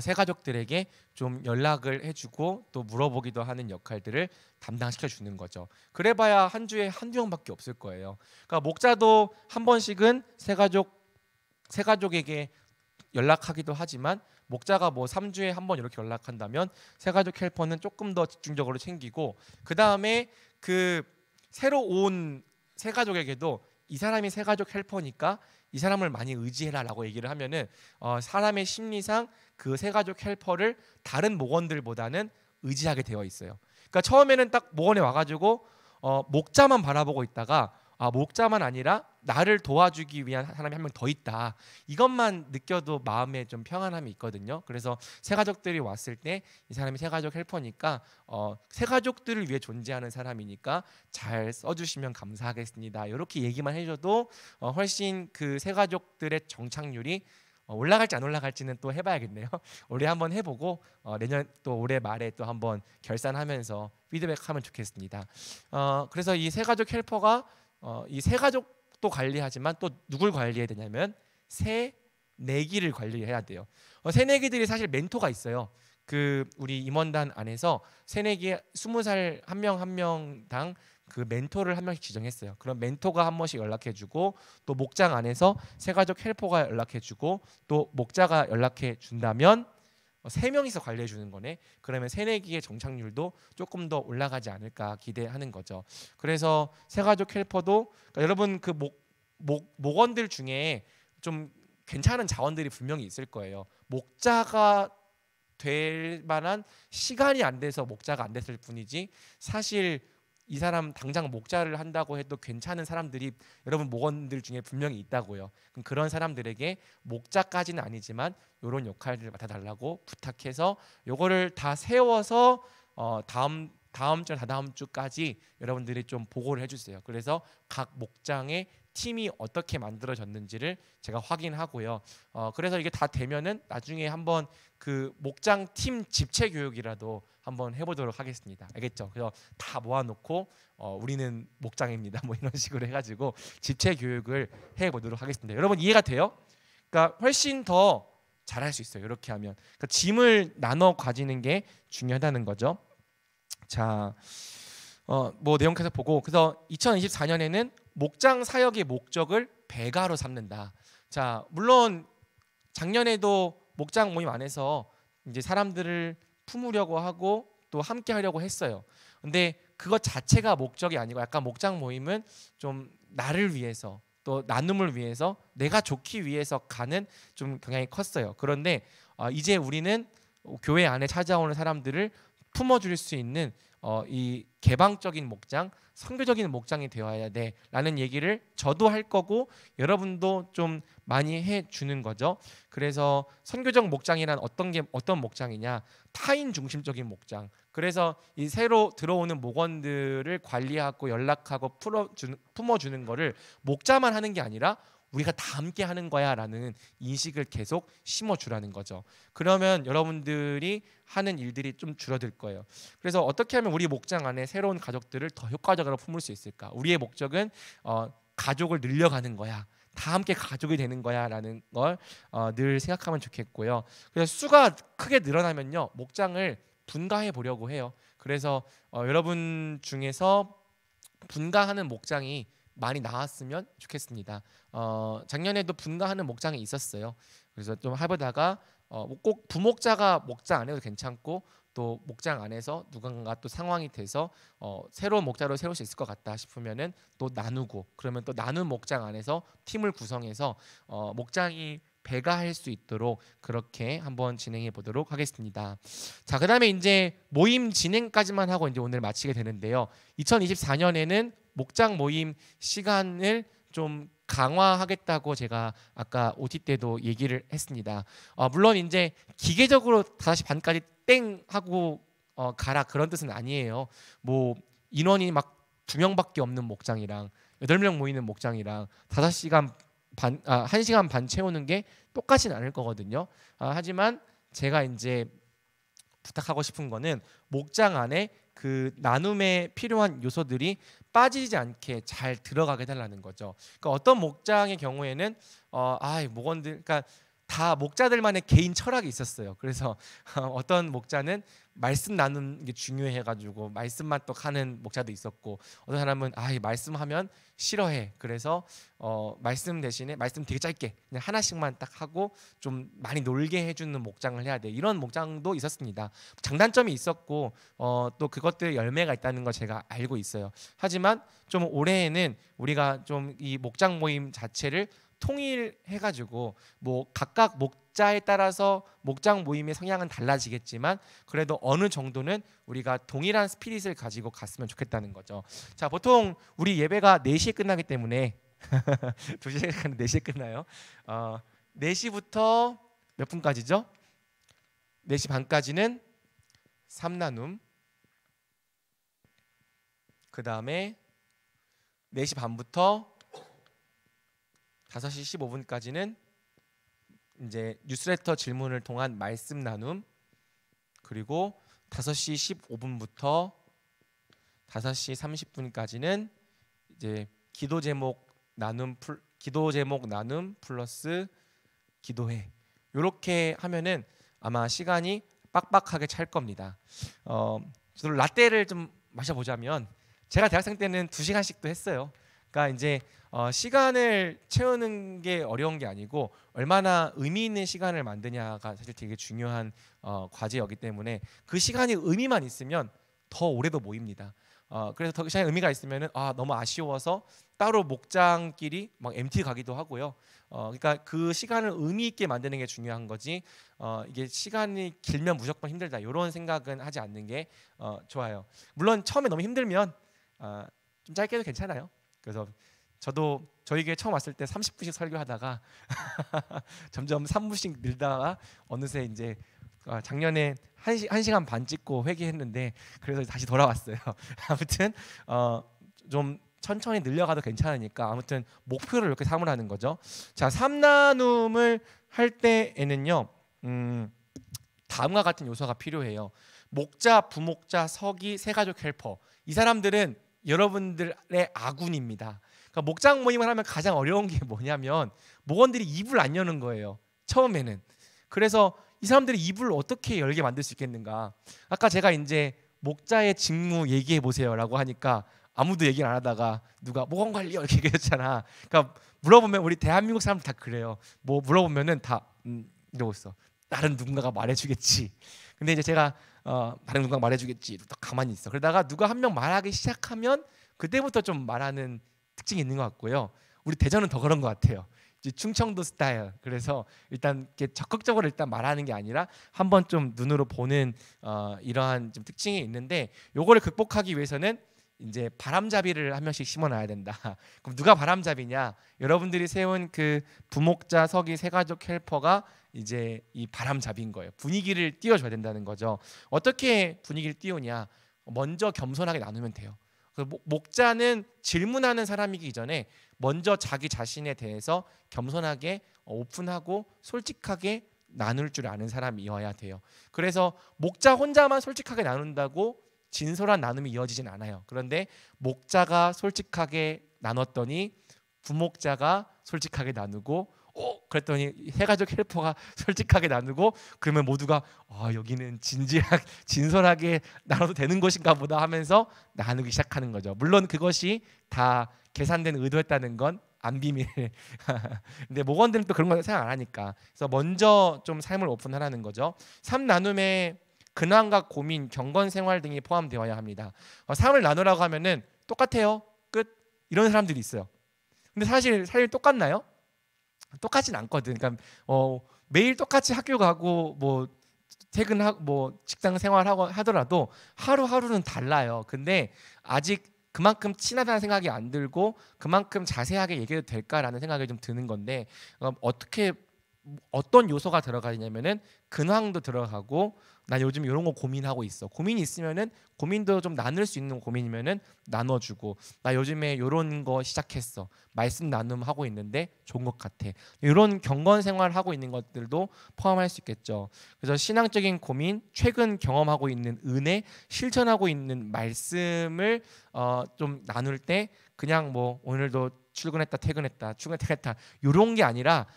A: 새가족들에게 좀 연락을 해주고 또 물어보기도 하는 역할들을 담당시켜 주는 거죠. 그래봐야 한 주에 한두 명밖에 없을 거예요. 그러니까 목자도 한 번씩은 새가족에게 연락하기도 하지만, 목자가 뭐 3주에 한 번 이렇게 연락한다면 새가족 헬퍼는 조금 더 집중적으로 챙기고, 그 다음에 그 새로 온 새가족에게도 이 사람이 새가족 헬퍼니까 이 사람을 많이 의지해라라고 얘기를 하면은 사람의 심리상 그 새가족 헬퍼를 다른 목원들보다는 의지하게 되어 있어요. 그러니까 처음에는 딱 목원에 와가지고 목자만 바라보고 있다가 목자만 아니라 나를 도와주기 위한 사람이 한 명 더 있다. 이것만 느껴도 마음에 좀 평안함이 있거든요. 그래서 새가족들이 왔을 때 이 사람이 새가족 헬퍼니까 새가족들을 위해 존재하는 사람이니까 잘 써주시면 감사하겠습니다. 이렇게 얘기만 해줘도 훨씬 그 새가족들의 정착률이 올라갈지 안 올라갈지는 또 해봐야겠네요. 올해 한번 해보고 내년 또 올해 말에 또 한번 결산하면서 피드백하면 좋겠습니다. 그래서 이 새가족 헬퍼가 이 새가족도 관리하지만 또 누굴 관리해야 되냐면 새내기를 관리해야 돼요. 새내기들이 사실 멘토가 있어요. 그 우리 임원단 안에서 새내기 20살 한 명 한 명당 그 멘토를 한 명씩 지정했어요. 그럼 멘토가 한 번씩 연락해주고, 또 목장 안에서 새가족 헬퍼가 연락해주고, 또 목자가 연락해준다면 3명이서 관리해주는 거네. 그러면 새내기의 정착률도 조금 더 올라가지 않을까 기대하는 거죠. 그래서 새가족 헬퍼도 그러니까 여러분 그 목원들 중에 좀 괜찮은 자원들이 분명히 있을 거예요. 목자가 될 만한 시간이 안 돼서 목자가 안 됐을 뿐이지, 사실 이 사람 당장 목자를 한다고 해도 괜찮은 사람들이 여러분 목원들 중에 분명히 있다고요. 그럼 그런 사람들에게 목자까지는 아니지만 이런 역할들을 맡아달라고 부탁해서 요거를 다 세워서 다음 주 다다음 주까지 여러분들이 좀 보고를 해주세요. 그래서 각 목장의 팀이 어떻게 만들어졌는지를 제가 확인하고요. 그래서 이게 다 되면은 나중에 한번 그 목장 팀 집체 교육이라도 한번 해보도록 하겠습니다. 알겠죠? 그래서 다 모아놓고 우리는 목장입니다. 뭐 이런 식으로 해가지고 집체 교육을 해보도록 하겠습니다. 여러분 이해가 돼요? 그러니까 훨씬 더 잘할 수 있어요. 이렇게 하면 그러니까 짐을 나눠 가지는 게 중요하다는 거죠. 자, 뭐 내용 계속 보고 그래서 2024년에는 목장 사역의 목적을 배가로 삼는다. 자, 물론 작년에도 목장 모임 안에서 이제 사람들을 품으려고 하고 또 함께 하려고 했어요. 근데 그것 자체가 목적이 아니고 약간 목장 모임은 좀 나를 위해서 또 나눔을 위해서 내가 좋기 위해서 가는 좀 경향이 컸어요. 그런데 이제 우리는 교회 안에 찾아오는 사람들을 품어줄 수 있는 이 개방적인 목장, 선교적인 목장이 되어야 돼라는 얘기를 저도 할 거고 여러분도 좀 많이 해주는 거죠. 그래서 선교적 목장이란 어떤 목장이냐? 타인 중심적인 목장. 그래서 이 새로 들어오는 목원들을 관리하고 연락하고 품어주는 거를 목자만 하는 게 아니라 우리가 다 함께 하는 거야라는 인식을 계속 심어주라는 거죠. 그러면 여러분들이 하는 일들이 좀 줄어들 거예요. 그래서 어떻게 하면 우리 목장 안에 새로운 가족들을 더 효과적으로 품을 수 있을까? 우리의 목적은 가족을 늘려가는 거야. 다 함께 가족이 되는 거야라는 걸 늘 생각하면 좋겠고요. 그래서 수가 크게 늘어나면요, 목장을 분가해 보려고 해요. 그래서 여러분 중에서 분가하는 목장이 많이 나왔으면 좋겠습니다. 작년에도 분가하는 목장이 있었어요. 그래서 좀 해보다가 꼭 부목자가 목장 안 해도 괜찮고 또 목장 안에서 누군가 또 상황이 돼서 새로운 목자로 세울 수 있을 것 같다 싶으면은 또 나누고 그러면 또 나눈 목장 안에서 팀을 구성해서 목장이 배가할 수 있도록 그렇게 한번 진행해 보도록 하겠습니다. 자, 그다음에 이제 모임 진행까지만 하고 이제 오늘 마치게 되는데요. 2024년에는 목장 모임 시간을 좀 강화하겠다고 제가 아까 OT 때도 얘기를 했습니다. 물론 이제 기계적으로 5시 반까지 땡 하고 가라 그런 뜻은 아니에요. 뭐 인원이 막 2명밖에 없는 목장이랑 8명 모이는 목장이랑 1시간 반 채우는 게 똑같진 않을 거거든요. 하지만 제가 이제 부탁하고 싶은 거는 목장 안에 그 나눔에 필요한 요소들이 빠지지 않게 잘 들어가게 해달라는 거죠. 그러니까 어떤 목장의 경우에는 목원들, 그러니까 다 목자들만의 개인 철학이 있었어요. 그래서 어떤 목자는 말씀 나누는 게 중요해가지고 말씀만 또 하는 목자도 있었고, 어떤 사람은 이 말씀하면 싫어해. 그래서 말씀 대신에 말씀 되게 짧게 그냥 하나씩만 딱 하고 좀 많이 놀게 해주는 목장을 해야 돼. 이런 목장도 있었습니다. 장단점이 있었고 또 그것들 열매가 있다는 걸 제가 알고 있어요. 하지만 좀 올해에는 우리가 좀 이 목장 모임 자체를 통일해가지고 뭐 각각 목자에 따라서 목장 모임의 성향은 달라지겠지만 그래도 어느 정도는 우리가 동일한 스피릿을 가지고 갔으면 좋겠다는 거죠. 자, 보통 우리 예배가 4시에 끝나기 때문에 2시에 가는 4시에 끝나요. 4시부터 몇 분까지죠? 4시 반까지는 3나눔, 그 다음에 4시 반부터 5시 15분까지는 이제 뉴스레터 질문을 통한 말씀 나눔, 그리고 5시 15분부터 5시 30분까지는 이제 기도 제목 나눔 플러스 기도회. 이렇게 하면은 아마 시간이 빡빡하게 찰 겁니다. 저도 라떼를 좀 마셔보자면 제가 대학생 때는 2시간씩도 했어요. 그러니까 이제 시간을 채우는 게 어려운 게 아니고 얼마나 의미 있는 시간을 만드냐가 사실 되게 중요한 과제였기 때문에 그 시간이 의미만 있으면 더 오래도 모입니다. 그래서 더 시간에 의미가 있으면은 너무 아쉬워서 따로 목장끼리 막 MT 가기도 하고요. 그러니까 그 시간을 의미 있게 만드는 게 중요한 거지. 이게 시간이 길면 무조건 힘들다 이런 생각은 하지 않는 게 좋아요. 물론 처음에 너무 힘들면 좀 짧게 해도 괜찮아요. 그래서 저도 저희 교회 처음 왔을 때 30분씩 설교하다가 점점 3분씩 늘다가 어느새 이제 작년에 1시간 반 찍고 회개했는데 그래서 다시 돌아왔어요. 아무튼 좀 천천히 늘려가도 괜찮으니까 아무튼 목표를 이렇게 삼으라는 거죠. 자, 3나눔을 할 때에는요 다음과 같은 요소가 필요해요. 목자, 부목자, 서기, 새가족 헬퍼. 이 사람들은 여러분들의 아군입니다. 그러니까 목장 모임을 하면 가장 어려운 게 뭐냐면 목원들이 입을 안 여는 거예요. 처음에는. 그래서 이 사람들이 입을 어떻게 열게 만들 수 있겠는가. 아까 제가 이제 목자의 직무 얘기해 보세요라고 하니까 아무도 얘기를 안 하다가 누가 목원 관리 이렇게 얘기했잖아. 그러니까 물어보면 우리 대한민국 사람들 다 그래요. 뭐 물어보면은 다 이러고 있어. 다른 누군가가 말해주겠지. 근데 이제 제가 다른 누군가 말해주겠지. 또 가만히 있어. 그러다가 누가 한 명 말하기 시작하면 그때부터 좀 말하는 특징이 있는 것 같고요. 우리 대전은 더 그런 것 같아요. 이제 충청도 스타일. 그래서 일단 이렇게 적극적으로 일단 말하는 게 아니라 한번 좀 눈으로 보는 이러한 좀 특징이 있는데 요거를 극복하기 위해서는 이제 바람잡이를 한 명씩 심어놔야 된다. 그럼 누가 바람잡이냐? 여러분들이 세운 그 부목자, 서기, 새가족 헬퍼가 이제 이 바람잡이인 거예요. 분위기를 띄워줘야 된다는 거죠. 어떻게 분위기를 띄우냐? 먼저 겸손하게 나누면 돼요. 목자는 질문하는 사람이기 전에 먼저 자기 자신에 대해서 겸손하게 오픈하고 솔직하게 나눌 줄 아는 사람이어야 돼요. 그래서 목자 혼자만 솔직하게 나눈다고 진솔한 나눔이 이어지진 않아요. 그런데 목자가 솔직하게 나눴더니 부목자가 솔직하게 나누고 그랬더니 해가족 헬퍼가 솔직하게 나누고 그러면 모두가 여기는 진솔하게 나눠도 되는 것인가 보다 하면서 나누기 시작하는 거죠. 물론 그것이 다 계산된 의도였다는 건 안 비밀. 근데 목원들은 또 그런 거 생각 안 하니까. 그래서 먼저 좀 삶을 오픈하라는 거죠. 삶 나눔에 근황과 고민, 경건 생활 등이 포함되어야 합니다. 삶을 나누라고 하면은 똑같아요. 끝. 이런 사람들이 있어요. 근데 사실 똑같나요? 똑같진 않거든. 그러니까 매일 똑같이 학교 가고 뭐 퇴근하고 뭐 직장 생활하고 하더라도 하루하루는 달라요. 근데 아직 그만큼 친하다는 생각이 안 들고 그만큼 자세하게 얘기해도 될까라는 생각이 좀 드는 건데 어떤 요소가 들어가냐면은 근황도 들어가고 난 요즘 이런 거 고민하고 있어. 고민이 있으면은 고민도 좀 나눌 수 있는 고민이면은 나눠주고 나 요즘에 이런 거 시작했어. 말씀 나눔하고 있는데 좋은 것 같아. 이런 경건 생활 하고 있는 것들도 포함할 수 있겠죠. 그래서 신앙적인 고민, 최근 경험하고 있는 은혜, 실천하고 있는 말씀을 좀 나눌 때 그냥 뭐 오늘도 출근했다 퇴근했다 이런 게 아니라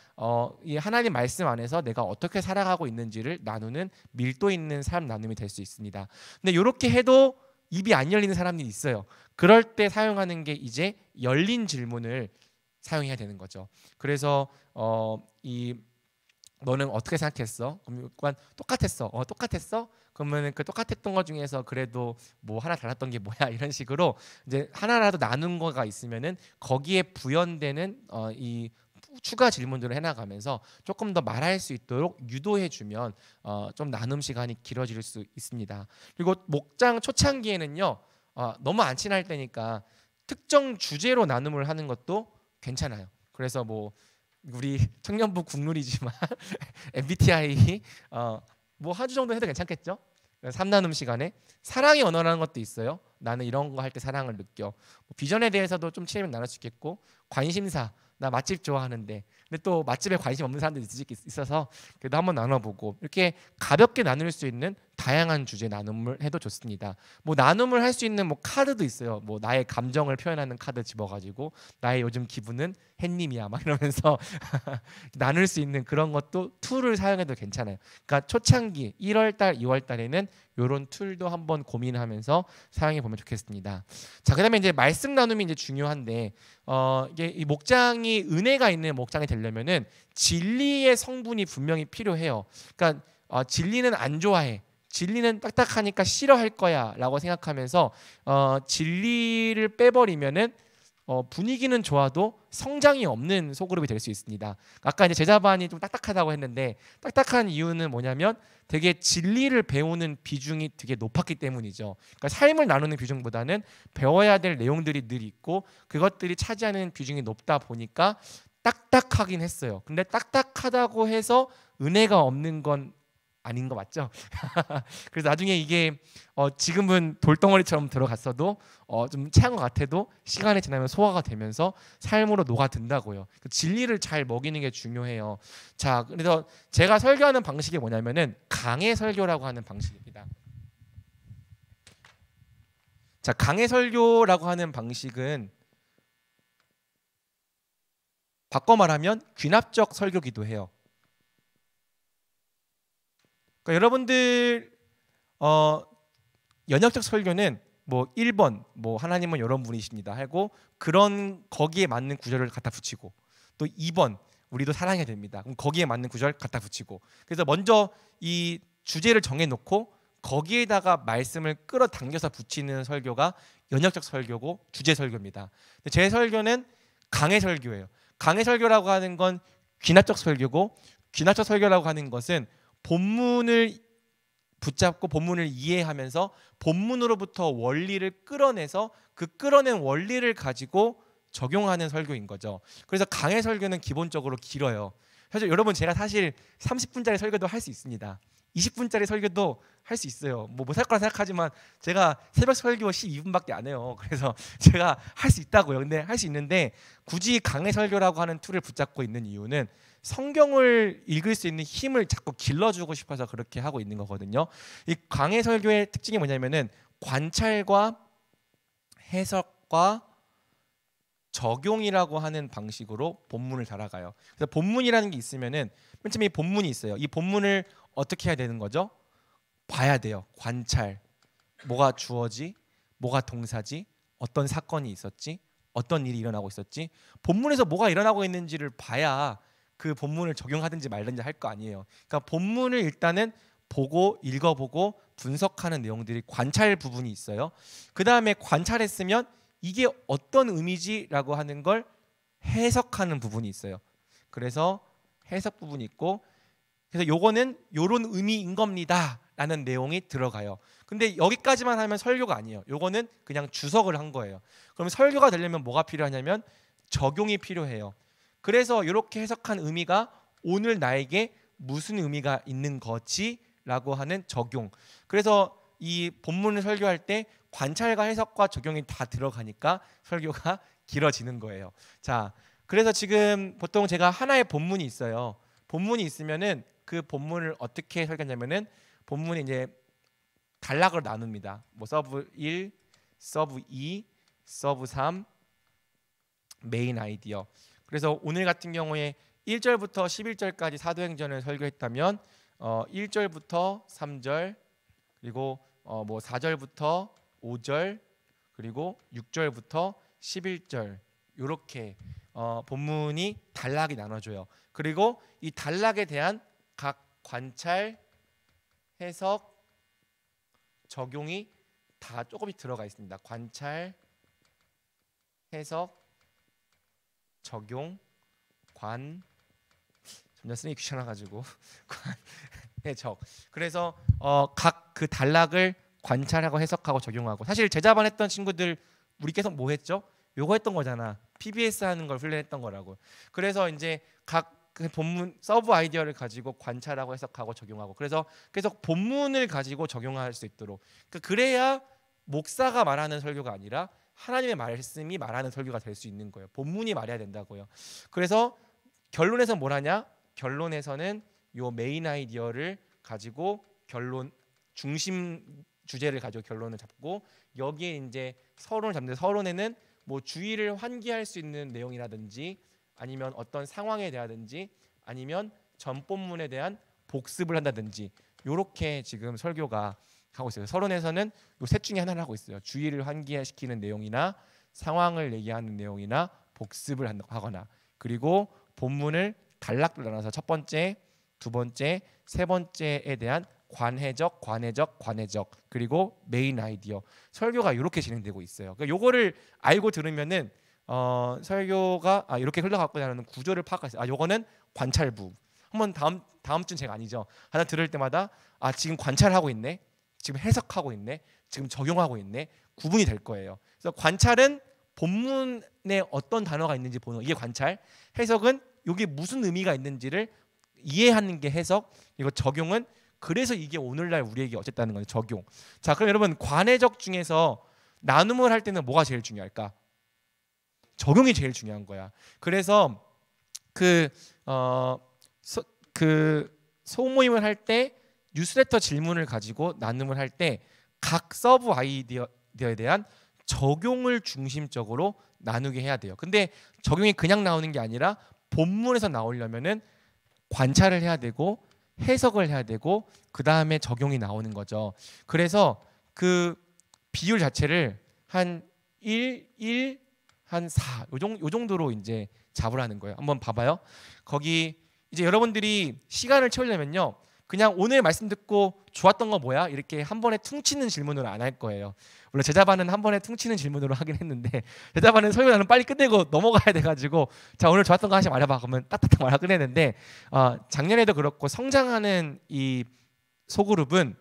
A: 이 하나님 말씀 안에서 내가 어떻게 살아가고 있는지를 나누는 밀도 있는 삶 나눔이 될 수 있습니다. 근데 이렇게 해도 입이 안 열리는 사람들이 있어요. 그럴 때 사용하는 게 이제 열린 질문을 사용해야 되는 거죠. 그래서 너는 어떻게 생각했어? 그러면 똑같았어. 똑같았어? 그러면 그 똑같았던 것 중에서 그래도 뭐 하나 달랐던 게 뭐야? 이런 식으로 이제 하나라도 나눈 거가 있으면은 거기에 부연되는 이 추가 질문들을 해나가면서 조금 더 말할 수 있도록 유도해주면 좀 나눔 시간이 길어질 수 있습니다. 그리고 목장 초창기에는요 너무 안 친할 때니까 특정 주제로 나눔을 하는 것도 괜찮아요. 그래서 뭐 우리 청년부 국룰이지만 MBTI 뭐 한 주 정도 해도 괜찮겠죠? 3나눔 시간에 사랑의 언어라는 것도 있어요. 나는 이런 거 할 때 사랑을 느껴. 뭐 비전에 대해서도 좀 친하면 나눌 수 있겠고 관심사 나 맛집 좋아하는데 근데 또 맛집에 관심 없는 사람들이 있어서 그래도 한번 나눠보고 이렇게 가볍게 나눌 수 있는 다양한 주제 나눔을 해도 좋습니다. 뭐 나눔을 할 수 있는 뭐 카드도 있어요. 뭐 나의 감정을 표현하는 카드 집어가지고 나의 요즘 기분은 햇님이야 막 이러면서 나눌 수 있는 그런 것도 툴을 사용해도 괜찮아요. 그러니까 초창기 1월달, 2월달에는 이런 툴도 한번 고민하면서 사용해 보면 좋겠습니다. 자, 그다음에 이제 말씀 나눔이 이제 중요한데 이게 이 목장이 은혜가 있는 목장이 되려면은 진리의 성분이 분명히 필요해요. 그러니까 진리는 안 좋아해. 진리는 딱딱하니까 싫어할 거야라고 생각하면서 진리를 빼버리면은 분위기는 좋아도 성장이 없는 소그룹이 될 수 있습니다. 아까 이제 제자반이 좀 딱딱하다고 했는데 딱딱한 이유는 뭐냐면 되게 진리를 배우는 비중이 되게 높았기 때문이죠. 그러니까 삶을 나누는 비중보다는 배워야 될 내용들이 늘 있고 그것들이 차지하는 비중이 높다 보니까 딱딱하긴 했어요. 근데 딱딱하다고 해서 은혜가 없는 건 아닌 거 맞죠? 그래서 나중에 이게 지금은 돌덩어리처럼 들어갔어도 좀 체한 것 같아도 시간이 지나면 소화가 되면서 삶으로 녹아든다고요. 그 진리를 잘 먹이는 게 중요해요. 자, 그래서 제가 설교하는 방식이 뭐냐면은 강해 설교라고 하는 방식입니다. 자, 강해 설교라고 하는 방식은 바꿔 말하면 귀납적 설교기도 해요. 그러니까 여러분들 연역적 설교는 뭐 1번 뭐 하나님은 이런 분이십니다 하고 그런 거기에 맞는 구절을 갖다 붙이고 또 2번 우리도 사랑해야 됩니다. 그럼 거기에 맞는 구절 갖다 붙이고 그래서 먼저 이 주제를 정해놓고 거기에다가 말씀을 끌어당겨서 붙이는 설교가 연역적 설교고 주제 설교입니다. 제 설교는 강해 설교예요. 강해 설교라고 하는 건 귀납적 설교고 귀납적 설교라고 하는 것은 본문을 붙잡고 본문을 이해하면서 본문으로부터 원리를 끌어내서 그 끌어낸 원리를 가지고 적용하는 설교인 거죠. 그래서 강해 설교는 기본적으로 길어요. 사실 여러분 제가 사실 30분짜리 설교도 할 수 있습니다. 20분짜리 설교도 할 수 있어요. 뭐 못할 거라 생각하지만 제가 새벽 설교 12분밖에 안 해요. 그래서 제가 할 수 있다고요. 근데 할 수 있는데 굳이 강해 설교라고 하는 툴을 붙잡고 있는 이유는 성경을 읽을 수 있는 힘을 자꾸 길러주고 싶어서 그렇게 하고 있는 거거든요. 이 강해 설교의 특징이 뭐냐면은 관찰과 해석과 적용이라고 하는 방식으로 본문을 달아가요. 그래서 본문이라는 게 있으면은 맨 처음에 이 본문이 있어요. 이 본문을 어떻게 해야 되는 거죠? 봐야 돼요. 관찰. 뭐가 주어지? 뭐가 동사지? 어떤 사건이 있었지? 어떤 일이 일어나고 있었지? 본문에서 뭐가 일어나고 있는지를 봐야 그 본문을 적용하든지 말든지 할 거 아니에요. 그러니까 본문을 일단은 보고 읽어보고 분석하는 내용들이 관찰 부분이 있어요. 그 다음에 관찰했으면 이게 어떤 의미지라고 하는 걸 해석하는 부분이 있어요. 그래서 해석 부분이 있고 그래서 요거는 요런 의미인 겁니다 라는 내용이 들어가요. 근데 여기까지만 하면 설교가 아니에요. 요거는 그냥 주석을 한 거예요. 그럼 설교가 되려면 뭐가 필요하냐면 적용이 필요해요. 그래서 이렇게 해석한 의미가 오늘 나에게 무슨 의미가 있는 거지? 라고 하는 적용. 그래서 이 본문을 설교할 때 관찰과 해석과 적용이 다 들어가니까 설교가 길어지는 거예요. 자, 그래서 지금 보통 제가 하나의 본문이 있어요. 본문이 있으면은 그 본문을 어떻게 설계하냐면은 본문이 이제 단락으로 나눕니다. 뭐 서브 1, 서브 2, 서브 3, 메인 아이디어. 그래서 오늘 같은 경우에 1절부터 11절까지 사도행전을 설교했다면 1절부터 3절 그리고 뭐 4절부터 5절 그리고 6절부터 11절 이렇게 본문이 단락이 나눠져요. 그리고 이 단락에 대한 각 관찰, 해석, 적용이 다 조금씩 들어가 있습니다. 관찰, 해석, 적용, 점점 쓰기 귀찮아가지고 해석. 그래서 각 그 단락을 관찰하고 해석하고 적용하고 사실 제자반 했던 친구들 우리 계속 뭐 했죠? 요거 했던 거잖아. PBS 하는 걸 훈련했던 거라고. 그래서 이제 각 그 본문 서브 아이디어를 가지고 관찰하고 해석하고 적용하고 그래서 계속 본문을 가지고 적용할 수 있도록 그래야 목사가 말하는 설교가 아니라 하나님의 말씀이 말하는 설교가 될 수 있는 거예요. 본문이 말해야 된다고요. 그래서 결론에서 뭘 하냐? 결론에서는 요 메인 아이디어를 가지고 결론 중심 주제를 가지고 결론을 잡고 여기에 이제 서론을 잡는데 서론에는 뭐 주의를 환기할 수 있는 내용이라든지 아니면 어떤 상황에 대하든지 아니면 전 본문에 대한 복습을 한다든지 요렇게 지금 설교가 하고 있어요. 서론에서는 요 셋 중에 하나를 하고 있어요. 주의를 환기시키는 내용이나 상황을 얘기하는 내용이나 복습을 하거나 그리고 본문을 단락으로 나눠서 첫 번째, 두 번째, 세 번째에 대한 관해적 그리고 메인 아이디어 설교가 이렇게 진행되고 있어요. 그러니까 요거를 알고 들으면은 설교가 이렇게 흘러갔구나라는 구조를 파악했어요. 요거는 관찰부. 한번 다음 주는 제가 아니죠. 하나 들을 때마다 지금 관찰하고 있네, 지금 해석하고 있네, 지금 적용하고 있네, 구분이 될 거예요. 그래서 관찰은 본문에 어떤 단어가 있는지 보는 이게 관찰, 해석은 여기 무슨 의미가 있는지를 이해하는 게 해석, 그리고 적용은 그래서 이게 오늘날 우리에게 어쨌다는 거예요. 적용. 자, 그럼 여러분 관해적 중에서 나눔을 할 때는 뭐가 제일 중요할까? 적용이 제일 중요한 거야. 그래서 소모임을 할 때 뉴스레터 질문을 가지고 나눔을 할 때 각 서브 아이디어에 대한 적용을 중심적으로 나누게 해야 돼요. 근데 적용이 그냥 나오는 게 아니라 본문에서 나오려면은 관찰을 해야 되고 해석을 해야 되고 그 다음에 적용이 나오는 거죠. 그래서 그 비율 자체를 한 1, 1, 한 4, 요 정도로 이제 잡으라는 거예요. 한번 봐봐요. 거기 이제 여러분들이 시간을 채우려면요, 그냥 오늘 말씀 듣고 좋았던 거 뭐야? 이렇게 한 번에 퉁치는 질문으로 안 할 거예요. 물론 제자반은 한 번에 퉁치는 질문으로 하긴 했는데 제자반은 설교는 빨리 끝내고 넘어가야 돼가지고 자 오늘 좋았던 거 하나씩 말해봐 그러면 딱딱딱 말하고 끝내는데 작년에도 그렇고 성장하는 이 소그룹은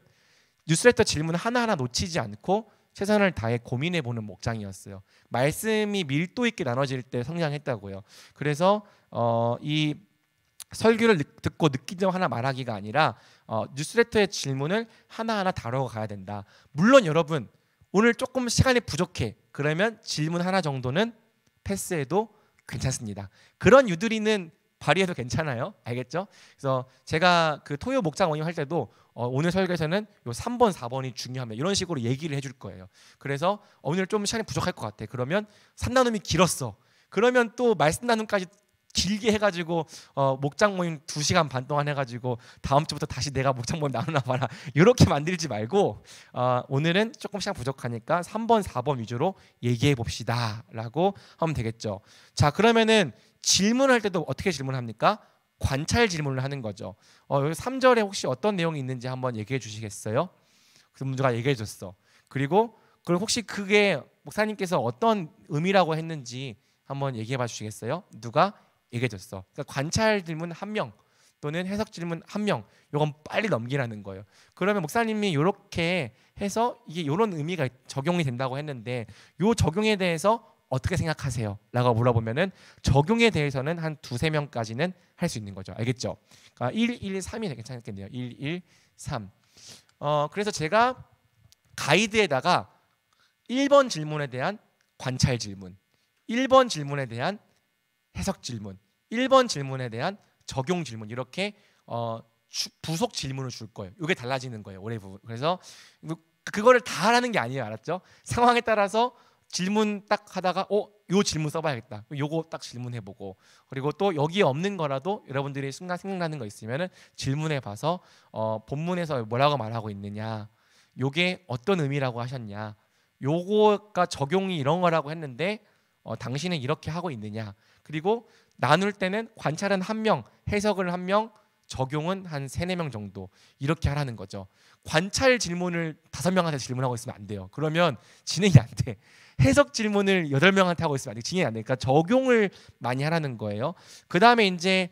A: 뉴스레터 질문 하나하나 놓치지 않고 최선을 다해 고민해보는 목장이었어요. 말씀이 밀도 있게 나눠질 때 성장했다고요. 그래서 이 설교를 듣고 느낀 점 하나 말하기가 아니라 뉴스레터의 질문을 하나하나 다뤄가야 된다. 물론 여러분 오늘 조금 시간이 부족해. 그러면 질문 하나 정도는 패스해도 괜찮습니다. 그런 유두리는 발휘해도 괜찮아요. 알겠죠? 그래서 제가 그 토요 목장 모임 할 때도 오늘 설교에서는 요 3번, 4번이 중요합니다. 이런 식으로 얘기를 해줄 거예요. 그래서 오늘 좀 시간이 부족할 것 같아. 그러면 산나눔이 길었어. 그러면 또 말씀 나눔까지 길게 해가지고 목장 모임 2시간 반 동안 해가지고 다음 주부터 다시 내가 목장 모임 나누나 봐라 이렇게 만들지 말고 오늘은 조금 시간 부족하니까 3번 4번 위주로 얘기해 봅시다 라고 하면 되겠죠. 자 그러면은 질문할 때도 어떻게 질문합니까? 관찰 질문을 하는 거죠. 여기 3절에 혹시 어떤 내용이 있는지 한번 얘기해 주시겠어요? 그 문제가 얘기해 줬어. 그리고 혹시 그게 목사님께서 어떤 의미라고 했는지 한번 얘기해 봐 주시겠어요? 누가 얘기해줬어. 그러니까 관찰 질문 1명 또는 해석 질문 1명, 이건 빨리 넘기라는 거예요. 그러면 목사님이 이렇게 해서 이게 이런 의미가 적용이 된다고 했는데 이 적용에 대해서 어떻게 생각하세요? 라고 물어보면은 적용에 대해서는 한 2-3명까지는 할 수 있는 거죠. 알겠죠? 그러니까 1, 1, 3이 괜찮겠네요. 1, 1, 3. 그래서 제가 가이드에다가 1번 질문에 대한 관찰 질문, 1번 질문에 대한 해석 질문, 1번 질문에 대한 적용 질문 이렇게 부속 질문을 줄 거예요. 이게 달라지는 거예요. 올해 부분. 그래서 그거를 다 하라는 게 아니에요. 알았죠? 상황에 따라서 질문 딱 하다가 요 질문 써봐야겠다. 요거 딱 질문해보고 그리고 또 여기에 없는 거라도 여러분들이 순간 생각나는 거 있으면은 질문해봐서 본문에서 뭐라고 말하고 있느냐, 요게 어떤 의미라고 하셨냐, 요거가 적용이 이런 거라고 했는데 당신은 이렇게 하고 있느냐. 그리고 나눌 때는 관찰은 1명, 해석을 1명, 적용은 한 3-4명 정도 이렇게 하라는 거죠. 관찰 질문을 5명한테 질문하고 있으면 안 돼요. 그러면 진행이 안 돼. 해석 질문을 8명한테 하고 있으면 안 돼. 진행이 안 되니까 적용을 많이 하라는 거예요. 그 다음에 이제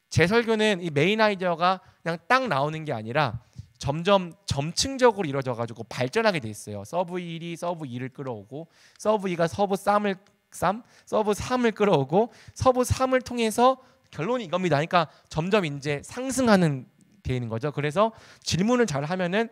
A: 제 설교는 이 메인 아이디어가 그냥 딱 나오는 게 아니라 점점 점층적으로 이루어져 가지고 발전하게 돼 있어요. 서브 1이 서브 2를 끌어오고 서브 2가 서브 3을 서브 3을 끌어오고 서브 3을 통해서 결론이 이겁니다. 그러니까 점점 이제 상승하는 게 있는 거죠. 그래서 질문을 잘 하면은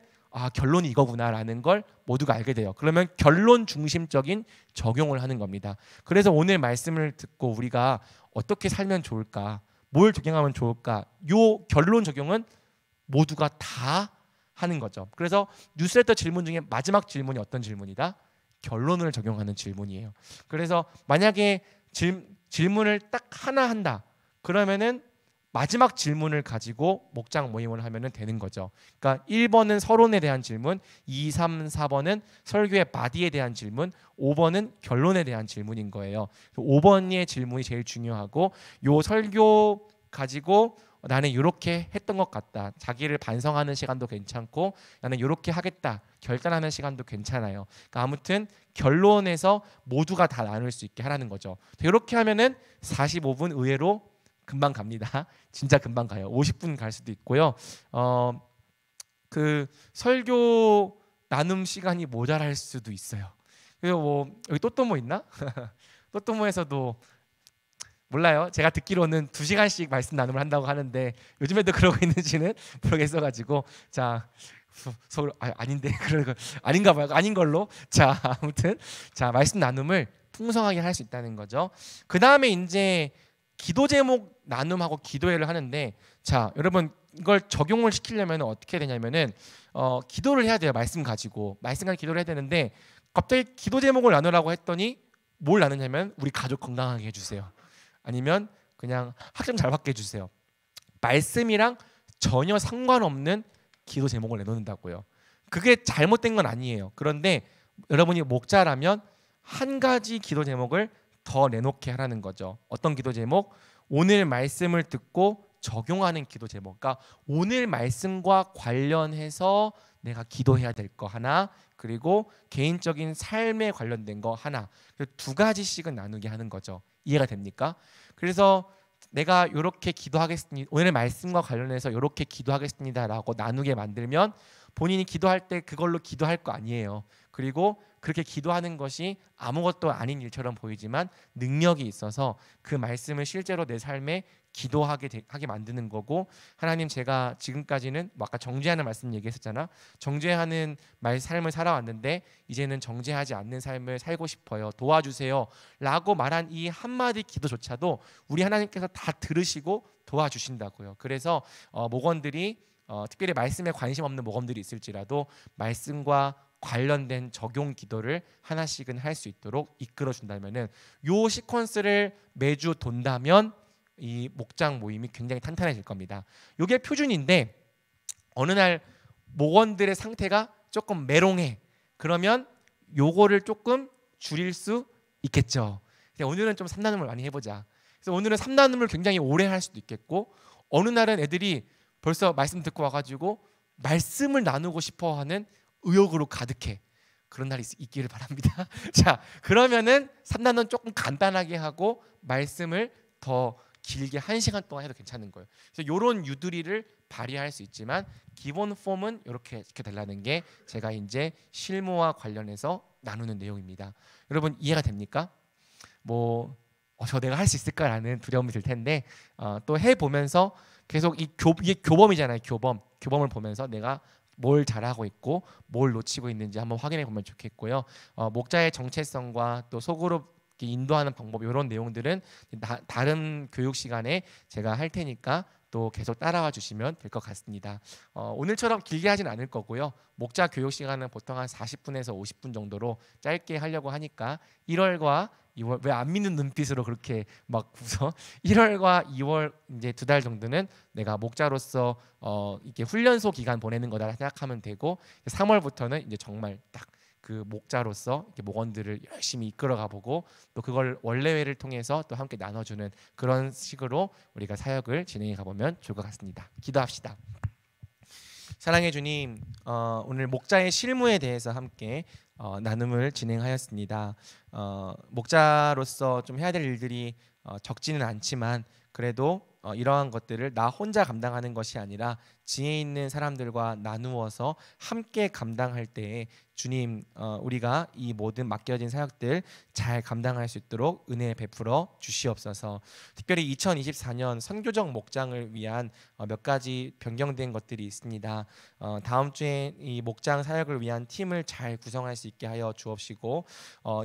A: 결론이 이거구나라는 걸 모두가 알게 돼요. 그러면 결론 중심적인 적용을 하는 겁니다. 그래서 오늘 말씀을 듣고 우리가 어떻게 살면 좋을까, 뭘 적용하면 좋을까, 요 결론 적용은 모두가 다 하는 거죠. 그래서 뉴스레터 질문 중에 마지막 질문이 어떤 질문이다? 결론을 적용하는 질문이에요. 그래서 만약에 질문을 딱 하나 한다. 그러면은 마지막 질문을 가지고 목장 모임을 하면 되는 거죠. 그러니까 1번은 서론에 대한 질문, 2, 3, 4번은 설교의 바디에 대한 질문, 5번은 결론에 대한 질문인 거예요. 5번의 질문이 제일 중요하고 요 설교 가지고 나는 이렇게 했던 것 같다. 자기를 반성하는 시간도 괜찮고 나는 이렇게 하겠다. 결단하는 시간도 괜찮아요. 그러니까 아무튼 결론에서 모두가 다 나눌 수 있게 하라는 거죠. 이렇게 하면은 45분 의외로 금방 갑니다. 진짜 금방 가요. 50분 갈 수도 있고요. 그 설교 나눔 시간이 모자랄 수도 있어요. 그리고 뭐 여기 또또모 있나? 또또모에서도 몰라요. 제가 듣기로는 2시간씩 말씀 나눔을 한다고 하는데 요즘에도 그러고 있는지는 모르겠어가지고 자 서울 아닌데 그런 아닌가 봐요. 아닌 걸로. 자 아무튼 자 말씀 나눔을 풍성하게 할 수 있다는 거죠. 그 다음에 이제 기도 제목 나눔하고 기도회를 하는데 자 여러분 이걸 적용을 시키려면 어떻게 되냐면은 기도를 해야 돼요. 말씀 가지고 기도를 해야 되는데 갑자기 기도 제목을 나누라고 했더니 뭘 나누냐면 우리 가족 건강하게 해주세요. 아니면 그냥 학점 잘 받게 해주세요. 말씀이랑 전혀 상관없는 기도 제목을 내놓는다고요. 그게 잘못된 건 아니에요. 그런데 여러분이 목자라면 한 가지 기도 제목을 더 내놓게 하라는 거죠. 어떤 기도 제목? 오늘 말씀을 듣고 적용하는 기도 제목. 그러니까 오늘 말씀과 관련해서 내가 기도해야 될 거 하나, 그리고 개인적인 삶에 관련된 거 하나, 2가지씩은 나누게 하는 거죠. 이해가 됩니까? 그래서 내가 이렇게 기도하겠습니다. 오늘 말씀과 관련해서 이렇게 기도하겠습니다라고 나누게 만들면 본인이 기도할 때 그걸로 기도할 거 아니에요. 그리고 그렇게 기도하는 것이 아무것도 아닌 일처럼 보이지만 능력이 있어서 그 말씀을 실제로 내 삶에 기도하게 만드는 거고, 하나님 제가 지금까지는 아까 정죄하는 말씀 얘기했었잖아. 정죄하는 삶을 살아왔는데 이제는 정죄하지 않는 삶을 살고 싶어요. 도와주세요 라고 말한 이 한마디 기도조차도 우리 하나님께서 다 들으시고 도와주신다고요. 그래서 목원들이 특별히 말씀에 관심 없는 목원들이 있을지라도 말씀과 관련된 적용 기도를 하나씩은 할 수 있도록 이끌어 준다면은 요 시퀀스를 매주 돈다면 이 목장 모임이 굉장히 탄탄해질 겁니다. 이게 표준인데 어느 날 목원들의 상태가 조금 메롱해. 그러면 요거를 조금 줄일 수 있겠죠. 오늘은 좀 3나눔을 많이 해보자. 그래서 오늘은 3나눔을 굉장히 오래 할 수도 있겠고, 어느 날은 애들이 벌써 말씀 듣고 와가지고 말씀을 나누고 싶어하는 의욕으로 가득해. 그런 날이 있기를 바랍니다. 자, 그러면은 3나눔 조금 간단하게 하고 말씀을 더 길게 1시간 동안 해도 괜찮은 거예요. 그래서 이런 유두리를 발휘할 수 있지만 기본 폼은 이렇게 달라는 게 제가 이제 실무와 관련해서 나누는 내용입니다. 여러분 이해가 됩니까? 저 내가 할 수 있을까라는 두려움이 들 텐데 또 해보면서 계속 이게 교범이잖아요. 교범을 보면서 내가 뭘 잘하고 있고 뭘 놓치고 있는지 한번 확인해 보면 좋겠고요. 목자의 정체성과 또 소그룹 인도하는 방법 이런 내용들은 다른 교육 시간에 제가 할 테니까 또 계속 따라와 주시면 될 것 같습니다. 오늘처럼 길게 하진 않을 거고요. 목자 교육 시간은 보통 한 40분에서 50분 정도로 짧게 하려고 하니까 1월과 2월 왜 안 믿는 눈빛으로 그렇게 막 웃어? 1월과 2월 이제 2달 정도는 내가 목자로서 이렇게 훈련소 기간 보내는 거다 생각하면 되고 3월부터는 이제 정말 딱 그 목자로서 이렇게 목원들을 열심히 이끌어가 보고 또 그걸 원래회를 통해서 또 함께 나눠주는 그런 식으로 우리가 사역을 진행해 가보면 좋을 것 같습니다. 기도합시다. 사랑해 주님, 오늘 목자의 실무에 대해서 함께 나눔을 진행하였습니다. 목자로서 좀 해야 될 일들이 적지는 않지만 그래도 이러한 것들을 나 혼자 감당하는 것이 아니라 지혜 있는 사람들과 나누어서 함께 감당할 때에 주님 우리가 이 모든 맡겨진 사역들 잘 감당할 수 있도록 은혜 베풀어 주시옵소서. 특별히 2024년 선교적 목장을 위한 몇 가지 변경된 것들이 있습니다. 다음 주에 이 목장 사역을 위한 팀을 잘 구성할 수 있게 하여 주옵시고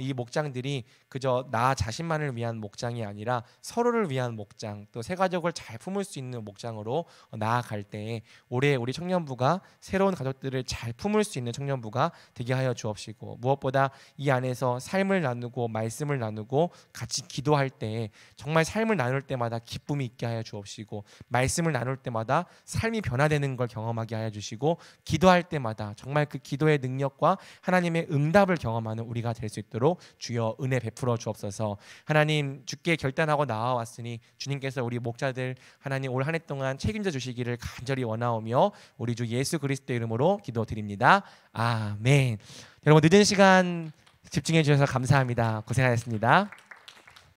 A: 이 목장들이 그저 나 자신만을 위한 목장이 아니라 서로를 위한 목장, 또 새가족을 잘 품을 수 있는 목장으로 나아갈 때에 올해 우리 청년부가 새로운 가족들을 잘 품을 수 있는 청년부가 되게 하여 주옵시고, 무엇보다 이 안에서 삶을 나누고 말씀을 나누고 같이 기도할 때 정말 삶을 나눌 때마다 기쁨이 있게 하여 주옵시고, 말씀을 나눌 때마다 삶이 변화되는 걸 경험하게 하여 주시고, 기도할 때마다 정말 그 기도의 능력과 하나님의 응답을 경험하는 우리가 될 수 있도록 주여 은혜 베풀어 주옵소서. 하나님, 주께 결단하고 나아왔으니 주님께서 우리 목자들 하나님 올 한 해 동안 책임져 주시기를 간절히 원하옵소서. 원하오며 우리 주 예수 그리스도의 이름으로 기도드립니다. 아멘. 여러분 늦은 시간 집중해 주셔서 감사합니다. 고생하셨습니다.